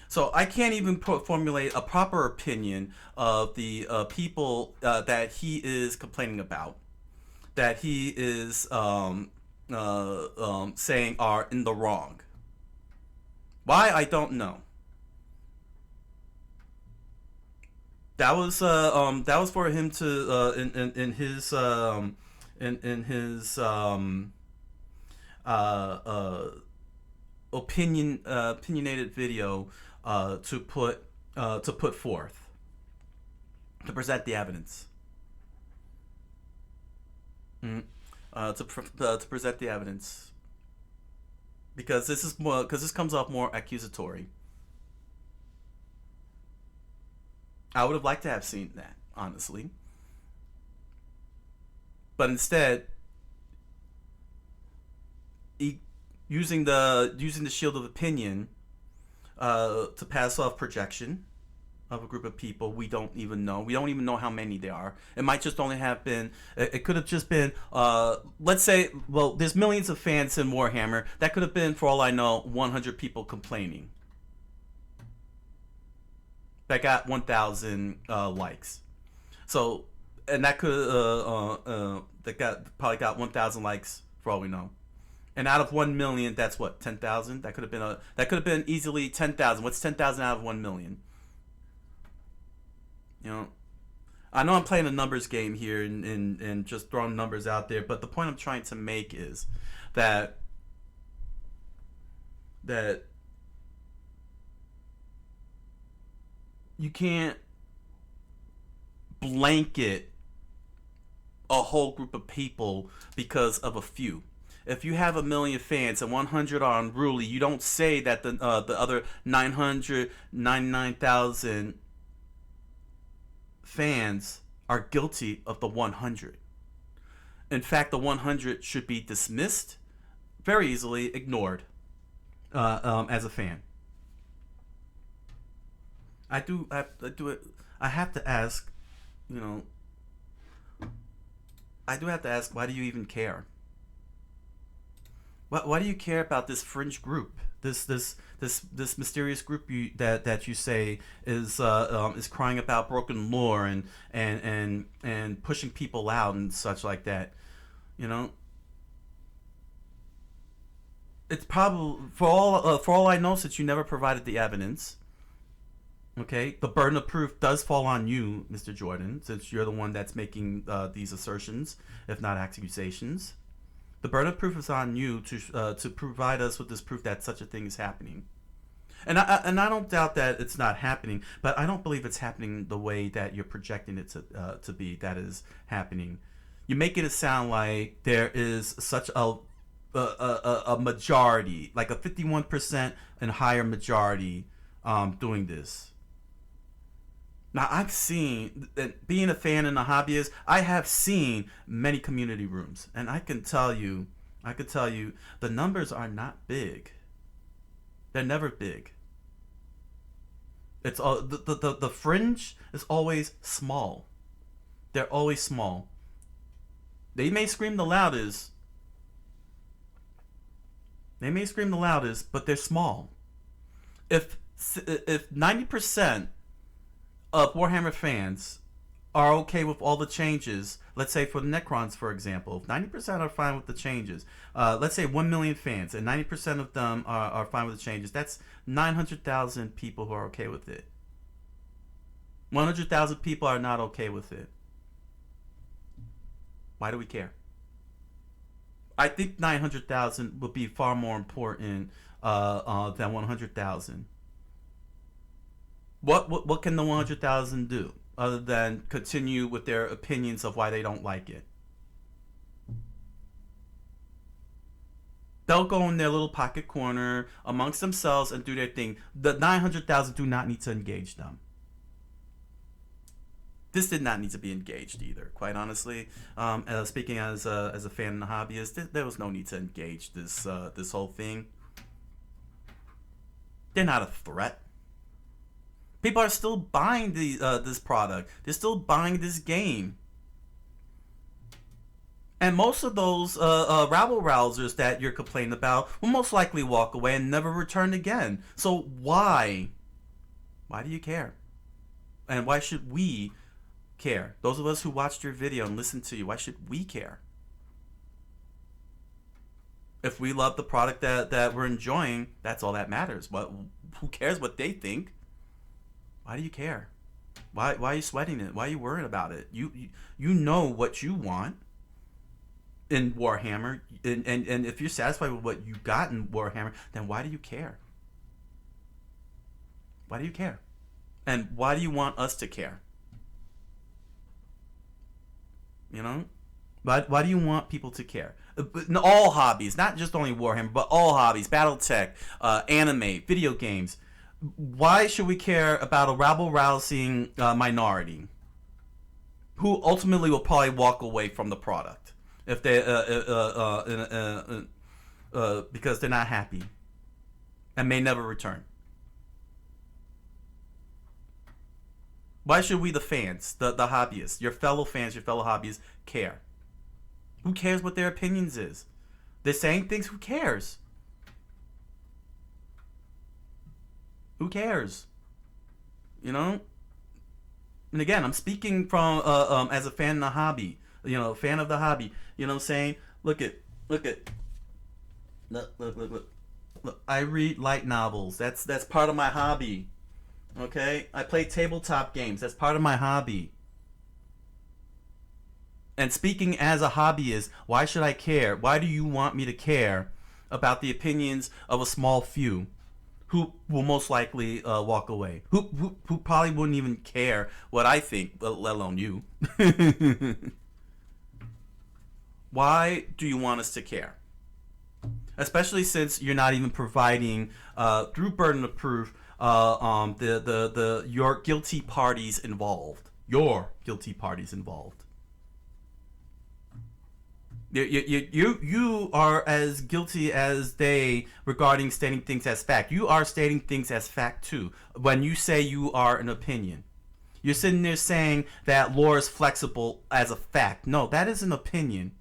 So I can't even formulate a proper opinion of the people that he is complaining about, that he is saying are in the wrong. Why, I don't know. That was for him to in his opinionated video to put forth, to present the evidence. To present the evidence, because this comes off more accusatory. I would have liked to have seen that, honestly, but instead, using the shield of opinion to pass off projection of a group of people we don't even know. We don't even know how many there are. It might just only have been. It could have just been. Let's say. Well, there's millions of fans in Warhammer. That could have been, for all I know, 100 people complaining. That got 1,000 likes. So, and that could probably got 1,000 likes for all we know. And out of 1 million, that's what, 10,000. That could have been easily 10,000. What's 10,000 out of 1 million? You know, I know I'm playing a numbers game here and just throwing numbers out there, but the point I'm trying to make is that you can't blanket a whole group of people because of a few. If you have 1 million fans and 100 are unruly, you don't say that the other 999,000 fans are guilty of the 100. In fact, the 100 should be dismissed very easily ignored as a fan. I do it. I have to ask, you know, I do have to ask, why do you even care? Why do you care about this fringe group? This mysterious group that you say is crying about broken lore and pushing people out and such like that, you know. It's probably for all I know, since you never provided the evidence. Okay, the burden of proof does fall on you, Mr. Jordan, since you're the one that's making these assertions, if not accusations. The burden of proof is on you to provide us with this proof that such a thing is happening. And I don't doubt that it's not happening, but I don't believe it's happening the way that you're projecting it to be. That is happening. You make it sound like there is such a majority, like a 51% and higher majority, doing this. Now, I've seen, being a fan and a hobbyist, I have seen many community rooms, and I can tell you, the numbers are not big. They're never big. It's all the fringe is always small. They're always small. They may scream the loudest. But they're small. If 90% of Warhammer fans are okay with all the changes, let's say for the Necrons, for example, if 90% are fine with the changes, let's say 1 million fans, and 90% of them are fine with the changes, that's 900,000 people who are okay with it. 100,000 people are not okay with it. Why do we care? I think 900,000 would be far more important than 100,000. What can the 100,000 do other than continue with their opinions of why they don't like it? They'll go in their little pocket corner amongst themselves and do their thing. The 900,000 do not need to engage them. This did not need to be engaged either, quite honestly. Speaking as a fan and a hobbyist, there was no need to engage this whole thing. They're not a threat. People are still buying this product. They're still buying this game. And most of those rabble-rousers that you're complaining about will most likely walk away and never return again. So why? Why do you care? And why should we care? Those of us who watched your video and listened to you, why should we care? If we love the product that we're enjoying, that's all that matters. Who cares what they think? Why do you care? Why are you sweating it? Why are you worried about it? You know what you want in Warhammer, and if you're satisfied with what you got in Warhammer, then why do you care? Why do you care? And why do you want us to care? You know? Why do you want people to care? In all hobbies, not just only Warhammer, but all hobbies, Battletech, anime, video games. Why should we care about a rabble-rousing minority who ultimately will probably walk away from the product if they because they're not happy and may never return? Why should we, the fans, the hobbyists, your fellow fans, your fellow hobbyists, care? Who cares what their opinions is? They're saying things. Who cares? Who cares? You know? And again, I'm speaking from as a fan of the hobby. You know, fan of the hobby. You know what I'm saying? Look. I read light novels. That's part of my hobby. Okay? I play tabletop games. That's part of my hobby. And speaking as a hobbyist, why should I care? Why do you want me to care about the opinions of a small few who will most likely walk away? Who probably wouldn't even care what I think, let alone you. Why do you want us to care? Especially since you're not even providing, through burden of proof, your guilty parties involved. Your guilty parties involved. You are as guilty as they regarding stating things as fact. You are stating things as fact too. When you say you are an opinion, you're sitting there saying that lore is flexible as a fact. No, that is an opinion.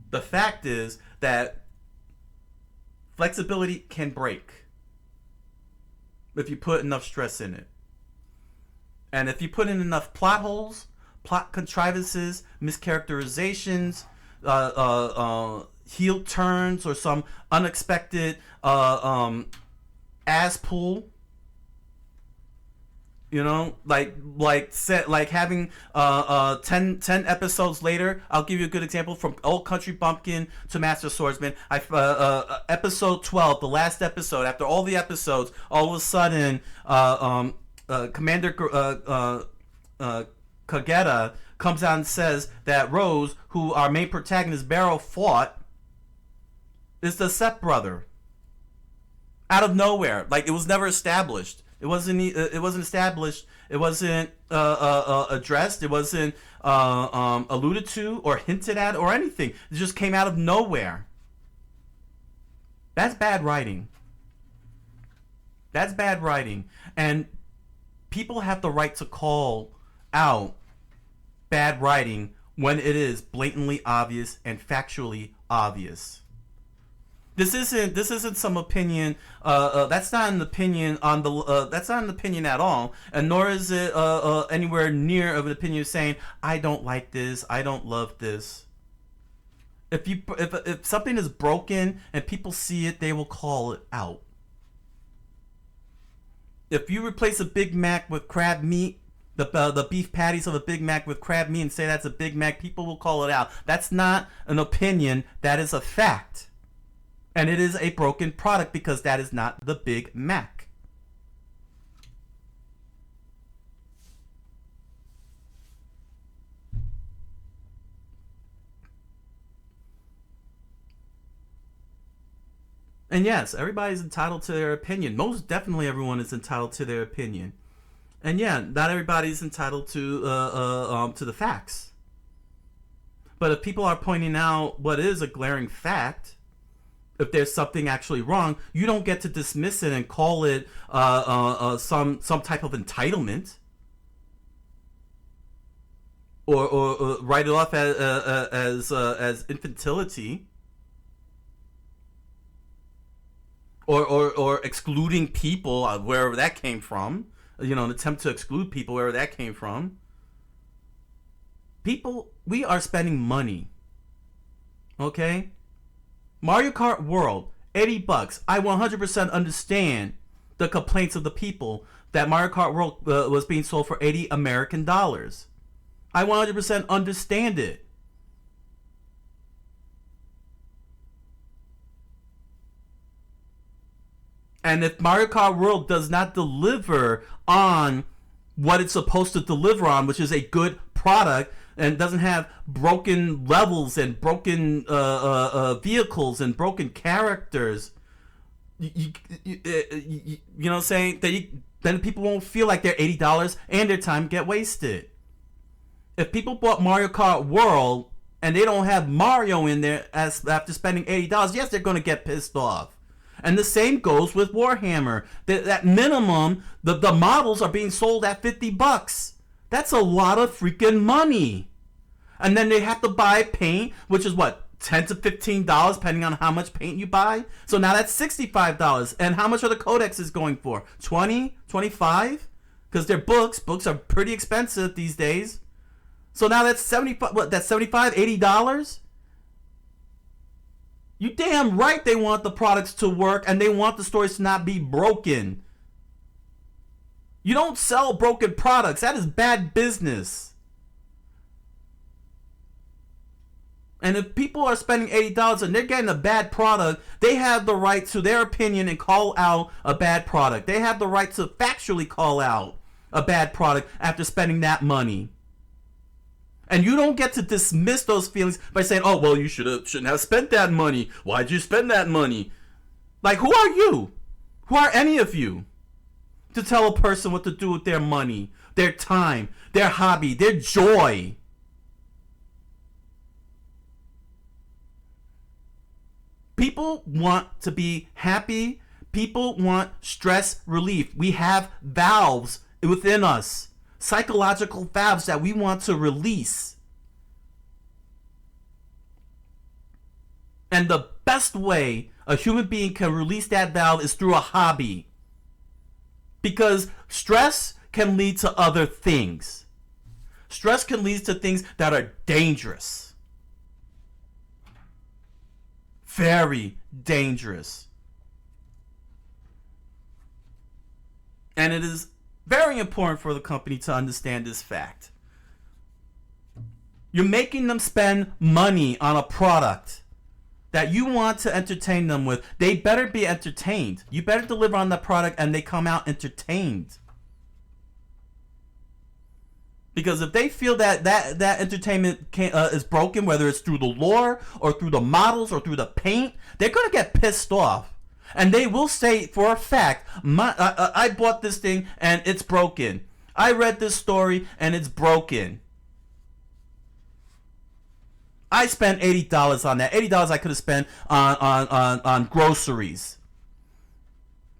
The fact is that flexibility can break if you put enough stress in it. And if you put in enough plot holes, plot contrivances, mischaracterizations, heel turns, or some unexpected ass pull, you know, like having 10 episodes later. I'll give you a good example from Old Country Bumpkin to Master Swordsman. Episode 12, the last episode, after all the episodes, all of a sudden Commander Kageta comes out and says that Rose, who our main protagonist Barrow fought, is the stepbrother. Out of nowhere, like it was never established. It wasn't established. It wasn't addressed. It wasn't alluded to or hinted at or anything. It just came out of nowhere. That's bad writing. That's bad writing. And people have the right to call out bad writing when it is blatantly obvious and factually obvious. This isn't some opinion. That's not an opinion on the. That's not an opinion at all, and nor is it anywhere near of an opinion saying I don't like this, I don't love this. If something is broken and people see it, they will call it out. If you replace a Big Mac with crab meat, the beef patties of a Big Mac with crab meat, and say that's a Big Mac, people will call it out. That's not an opinion. That is a fact. And it is a broken product because that is not the Big Mac. And yes, everybody's entitled to their opinion. Most definitely everyone is entitled to their opinion. And yeah, not everybody's entitled to the facts. But if people are pointing out what is a glaring fact, if there's something actually wrong, you don't get to dismiss it and call it some type of entitlement, or write it off as infantility, or excluding people wherever that came from. You know, an attempt to exclude people wherever that came from. People, we are spending money. Okay? Mario Kart World, $80. I 100% understand the complaints of the people that Mario Kart World was being sold for $80 American dollars. I 100% understand it. And if Mario Kart World does not deliver on what it's supposed to deliver on, which is a good product, and doesn't have broken levels and broken vehicles and broken characters, you know what I'm saying? Then people won't feel like their $80 and their time get wasted. If people bought Mario Kart World and they don't have Mario in there after spending $80, yes, they're going to get pissed off. And the same goes with Warhammer. That minimum, the models are being sold at $50. That's a lot of freaking money. And then they have to buy paint, which is what, $10 to $15, depending on how much paint you buy. So now that's $65. And how much are the codexes going for? $20, $25? Because they're books. Books are pretty expensive these days. So now that's $75, $80? You damn right they want the products to work and they want the stories to not be broken. You don't sell broken products. That is bad business. And if people are spending $80 and they're getting a bad product, they have the right to their opinion and call out a bad product. They have the right to factually call out a bad product after spending that money. And you don't get to dismiss those feelings by saying, oh, well, you shouldn't have spent that money. Why'd you spend that money? Like, who are you? Who are any of you to tell a person what to do with their money? their time, their hobby, their joy. People want to be happy. People want stress relief. We have valves within us, psychological valves that we want to release. And the best way a human being can release that valve is through a hobby. Because stress can lead to other things. Stress can lead to things that are dangerous. Very dangerous. And it is very important for the company to understand this fact. You're making them spend money on a product that you want to entertain them with. They better be entertained. You better deliver on that product and they come out entertained. Because if they feel that entertainment is broken, whether it's through the lore or through the models or through the paint, they're going to get pissed off. And they will say for a fact, I bought this thing and it's broken. I read this story and it's broken. I spent $80 on that. $80 I could have spent on groceries.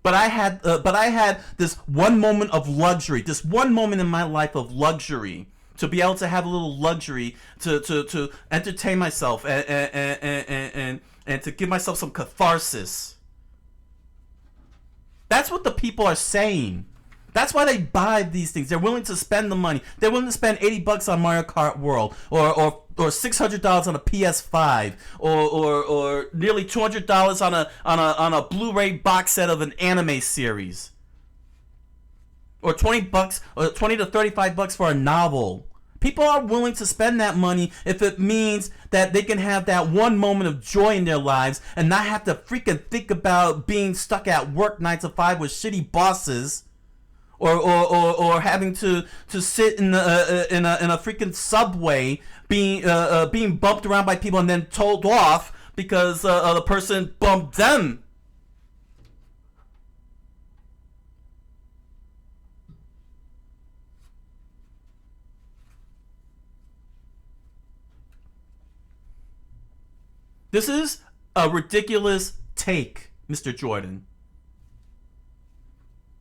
But I had this one moment of luxury, this one moment in my life of luxury, to be able to have a little luxury to entertain myself and to give myself some catharsis. That's what the people are saying. That's why they buy these things. They're willing to spend the money. They're willing to spend $80 on Mario Kart World, or $600 on a PS5, or nearly $200 on a Blu-ray box set of an anime series, or $20 or $20 to $35 for a novel. People are willing to spend that money if it means that they can have that one moment of joy in their lives and not have to freaking think about being stuck at work 9 to 5 with shitty bosses, or having to sit in a freaking subway being bumped around by people and then told off because the person bumped them. This is a ridiculous take, Mr. Jordan.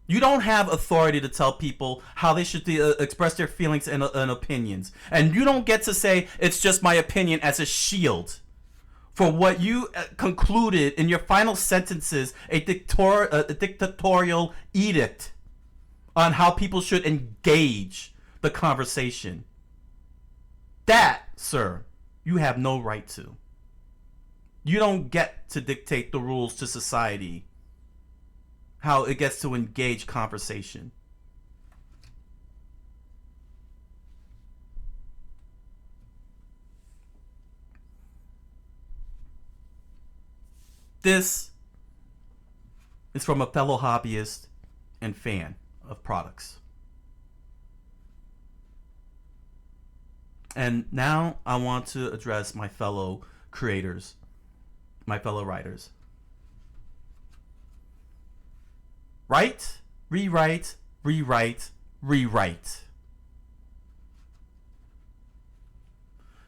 You don't have authority to tell people how they should express their feelings and opinions. And you don't get to say, it's just my opinion, as a shield for what you concluded in your final sentences, a dictatorial edict on how people should engage the conversation. That, sir, you have no right to. You don't get to dictate the rules to society, how it gets to engage conversation. This is from a fellow hobbyist and fan of products. And now I want to address my fellow creators, my fellow writers. Write, rewrite, rewrite, rewrite.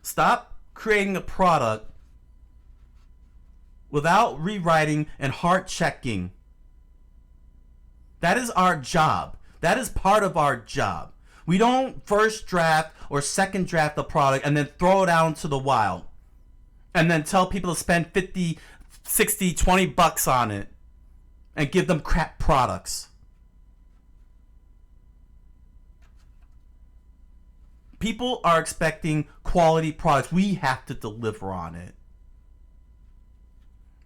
Stop creating a product without rewriting and heart checking. That is our job. That is part of our job. We don't first draft or second draft the product and then throw it out into the wild and then tell people to spend 50, 60, 20 bucks on it and give them crap products. People are expecting quality products. We have to deliver on it.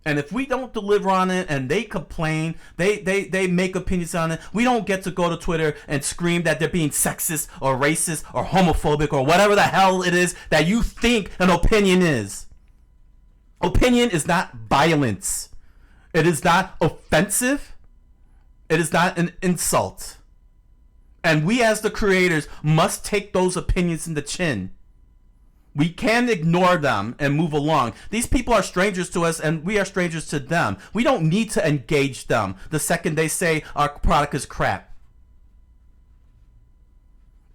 And if we don't deliver on it and they complain, they make opinions on it, we don't get to go to Twitter and scream that they're being sexist or racist or homophobic or whatever the hell it is that you think an opinion is. Opinion is not violence. It is not offensive. It is not an insult. And we as the creators must take those opinions in the chin. We can't ignore them and move along. These people are strangers to us and we are strangers to them. We don't need to engage them the second they say our product is crap.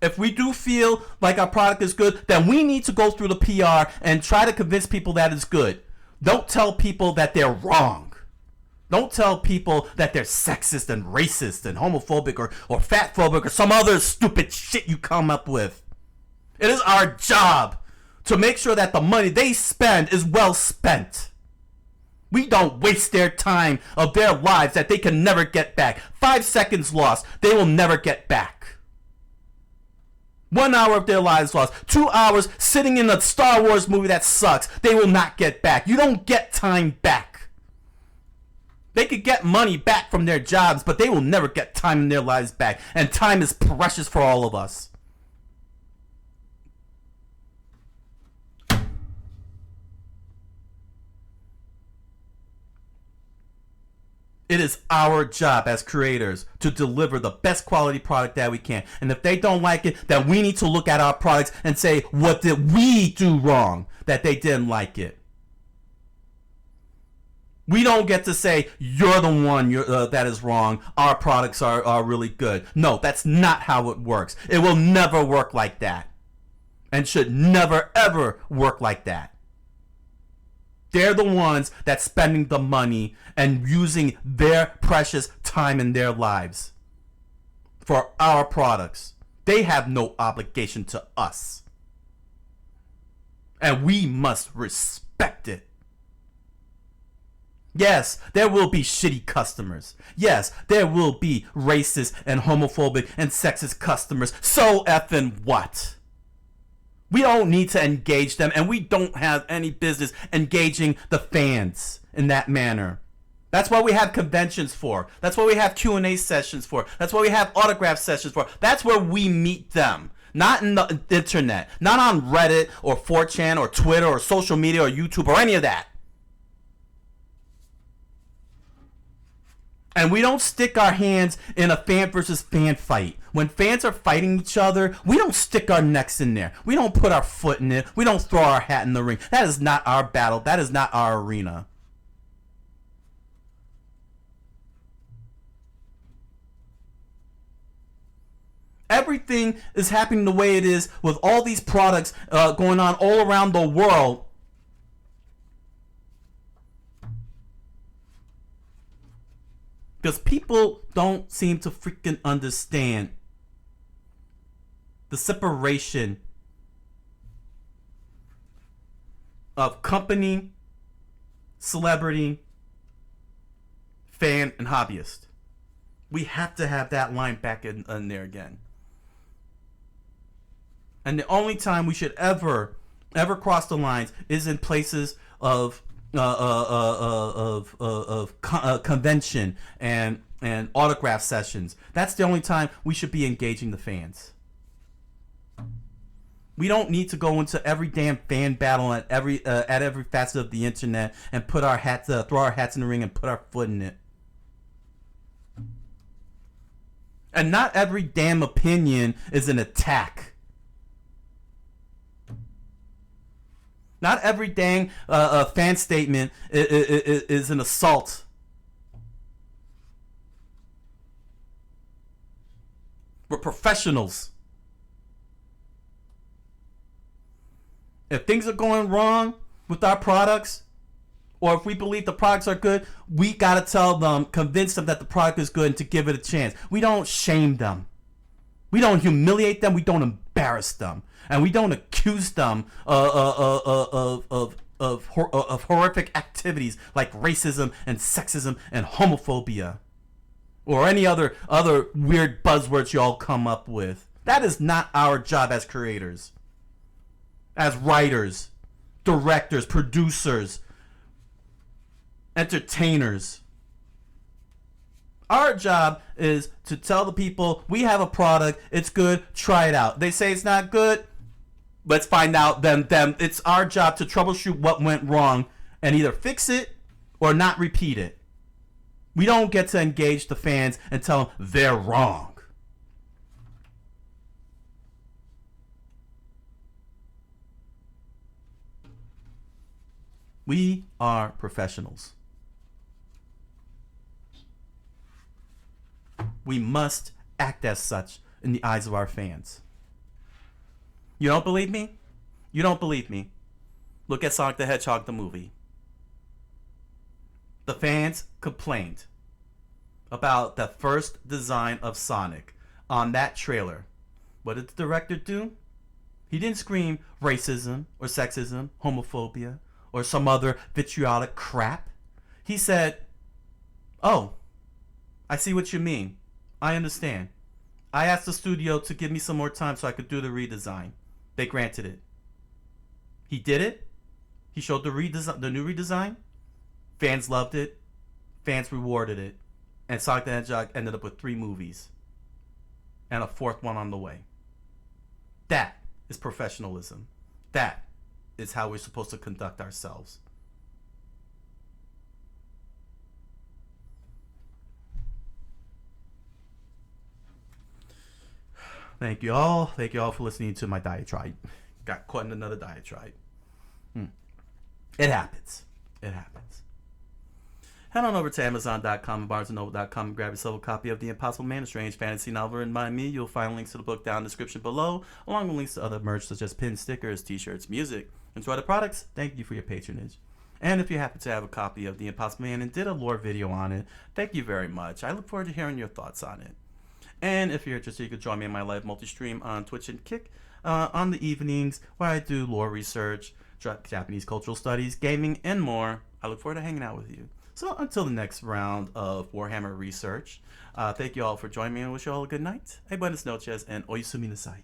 If we do feel like our product is good, then we need to go through the PR and try to convince people that it's good. Don't tell people that they're wrong. Don't tell people that they're sexist and racist and homophobic or fatphobic or some other stupid shit you come up with. It is our job to make sure that the money they spend is well spent. We don't waste their time of their lives that they can never get back. 5 seconds lost, they will never get back. 1 hour of their lives lost. 2 hours sitting in a Star Wars movie that sucks. They will not get back. You don't get time back. They could get money back from their jobs, but they will never get time in their lives back. And time is precious for all of us. It is our job as creators to deliver the best quality product that we can. And if they don't like it, then we need to look at our products and say, what did we do wrong that they didn't like it? We don't get to say, you're the one that is wrong. Our products are really good. No, that's not how it works. It will never work like that. And should never, ever work like that. They're the ones that's spending the money and using their precious time in their lives for our products. They have no obligation to us. And we must respect it. Yes, there will be shitty customers. Yes, there will be racist and homophobic and sexist customers. So effing what? We don't need to engage them, and we don't have any business engaging the fans in that manner. That's what we have conventions for. That's what we have Q&A sessions for. That's what we have autograph sessions for. That's where we meet them. Not in the internet. Not on Reddit or 4chan or Twitter or social media or YouTube or any of that. And we don't stick our hands in a fan versus fan fight. When fans are fighting each other, we don't stick our necks in there. We don't put our foot in it. We don't throw our hat in the ring. That is not our battle. That is not our arena. Everything is happening the way it is with all these products going on all around the world. Because people don't seem to freaking understand the separation of company, celebrity, fan, and hobbyist. We have to have that line back in there again. And the only time we should ever cross the lines is in places of convention and autograph sessions. That's the only time we should be engaging the fans. We don't need to go into every damn fan battle at every facet of the internet and put our hats, throw our hats in the ring and put our foot in it. And not every damn opinion is an attack. Not every dang fan statement is an assault. We're professionals. If things are going wrong with our products, or if we believe the products are good, we gotta tell them, convince them that the product is good and to give it a chance. We don't shame them. We don't humiliate them. We don't embarrass them. And we don't accuse them of horrific activities like racism and sexism and homophobia. Or any other weird buzzwords you all come up with. That is not our job as creators. As writers, directors, producers, entertainers. Our job is to tell the people, we have a product, it's good, try it out. They say it's not good, let's find out. Then it's our job to troubleshoot what went wrong and either fix it or not repeat it. We don't get to engage the fans and tell them they're wrong. We are professionals. We must act as such in the eyes of our fans. You don't believe me? You don't believe me? Look at Sonic the Hedgehog the movie. The fans complained about the first design of Sonic on that trailer. What did the director do? He didn't scream racism or sexism, homophobia, or some other vitriolic crap. He said, "Oh, I see what you mean. I understand. I asked the studio to give me some more time so I could do the redesign. They granted it. He did it. He showed the new redesign. Fans loved it. Fans rewarded it. And Sonic the Hedgehog ended up with 3 movies. And a 4th one on the way. That is professionalism. That is how we're supposed to conduct ourselves." Thank you all. Thank you all for listening to my diatribe. Got caught in another diatribe. It happens. It happens. Head on over to Amazon.com and BarnesandNoble.com and grab yourself a copy of The Impossible Man, a strange fantasy novel written by me. You'll find links to the book down in the description below, along with links to other merch such as pins, stickers, t-shirts, music. Enjoy the products. Thank you for your patronage. And if you happen to have a copy of The Impossible Man and did a lore video on it, thank you very much. I look forward to hearing your thoughts on it. And if you're interested, you can join me in my live multi-stream on Twitch and Kick on the evenings where I do lore research, Japanese cultural studies, gaming, and more. I look forward to hanging out with you. So until the next round of Warhammer research, thank you all for joining me and wish you all a good night. Hey, buenas noches, and oyasumi nasai.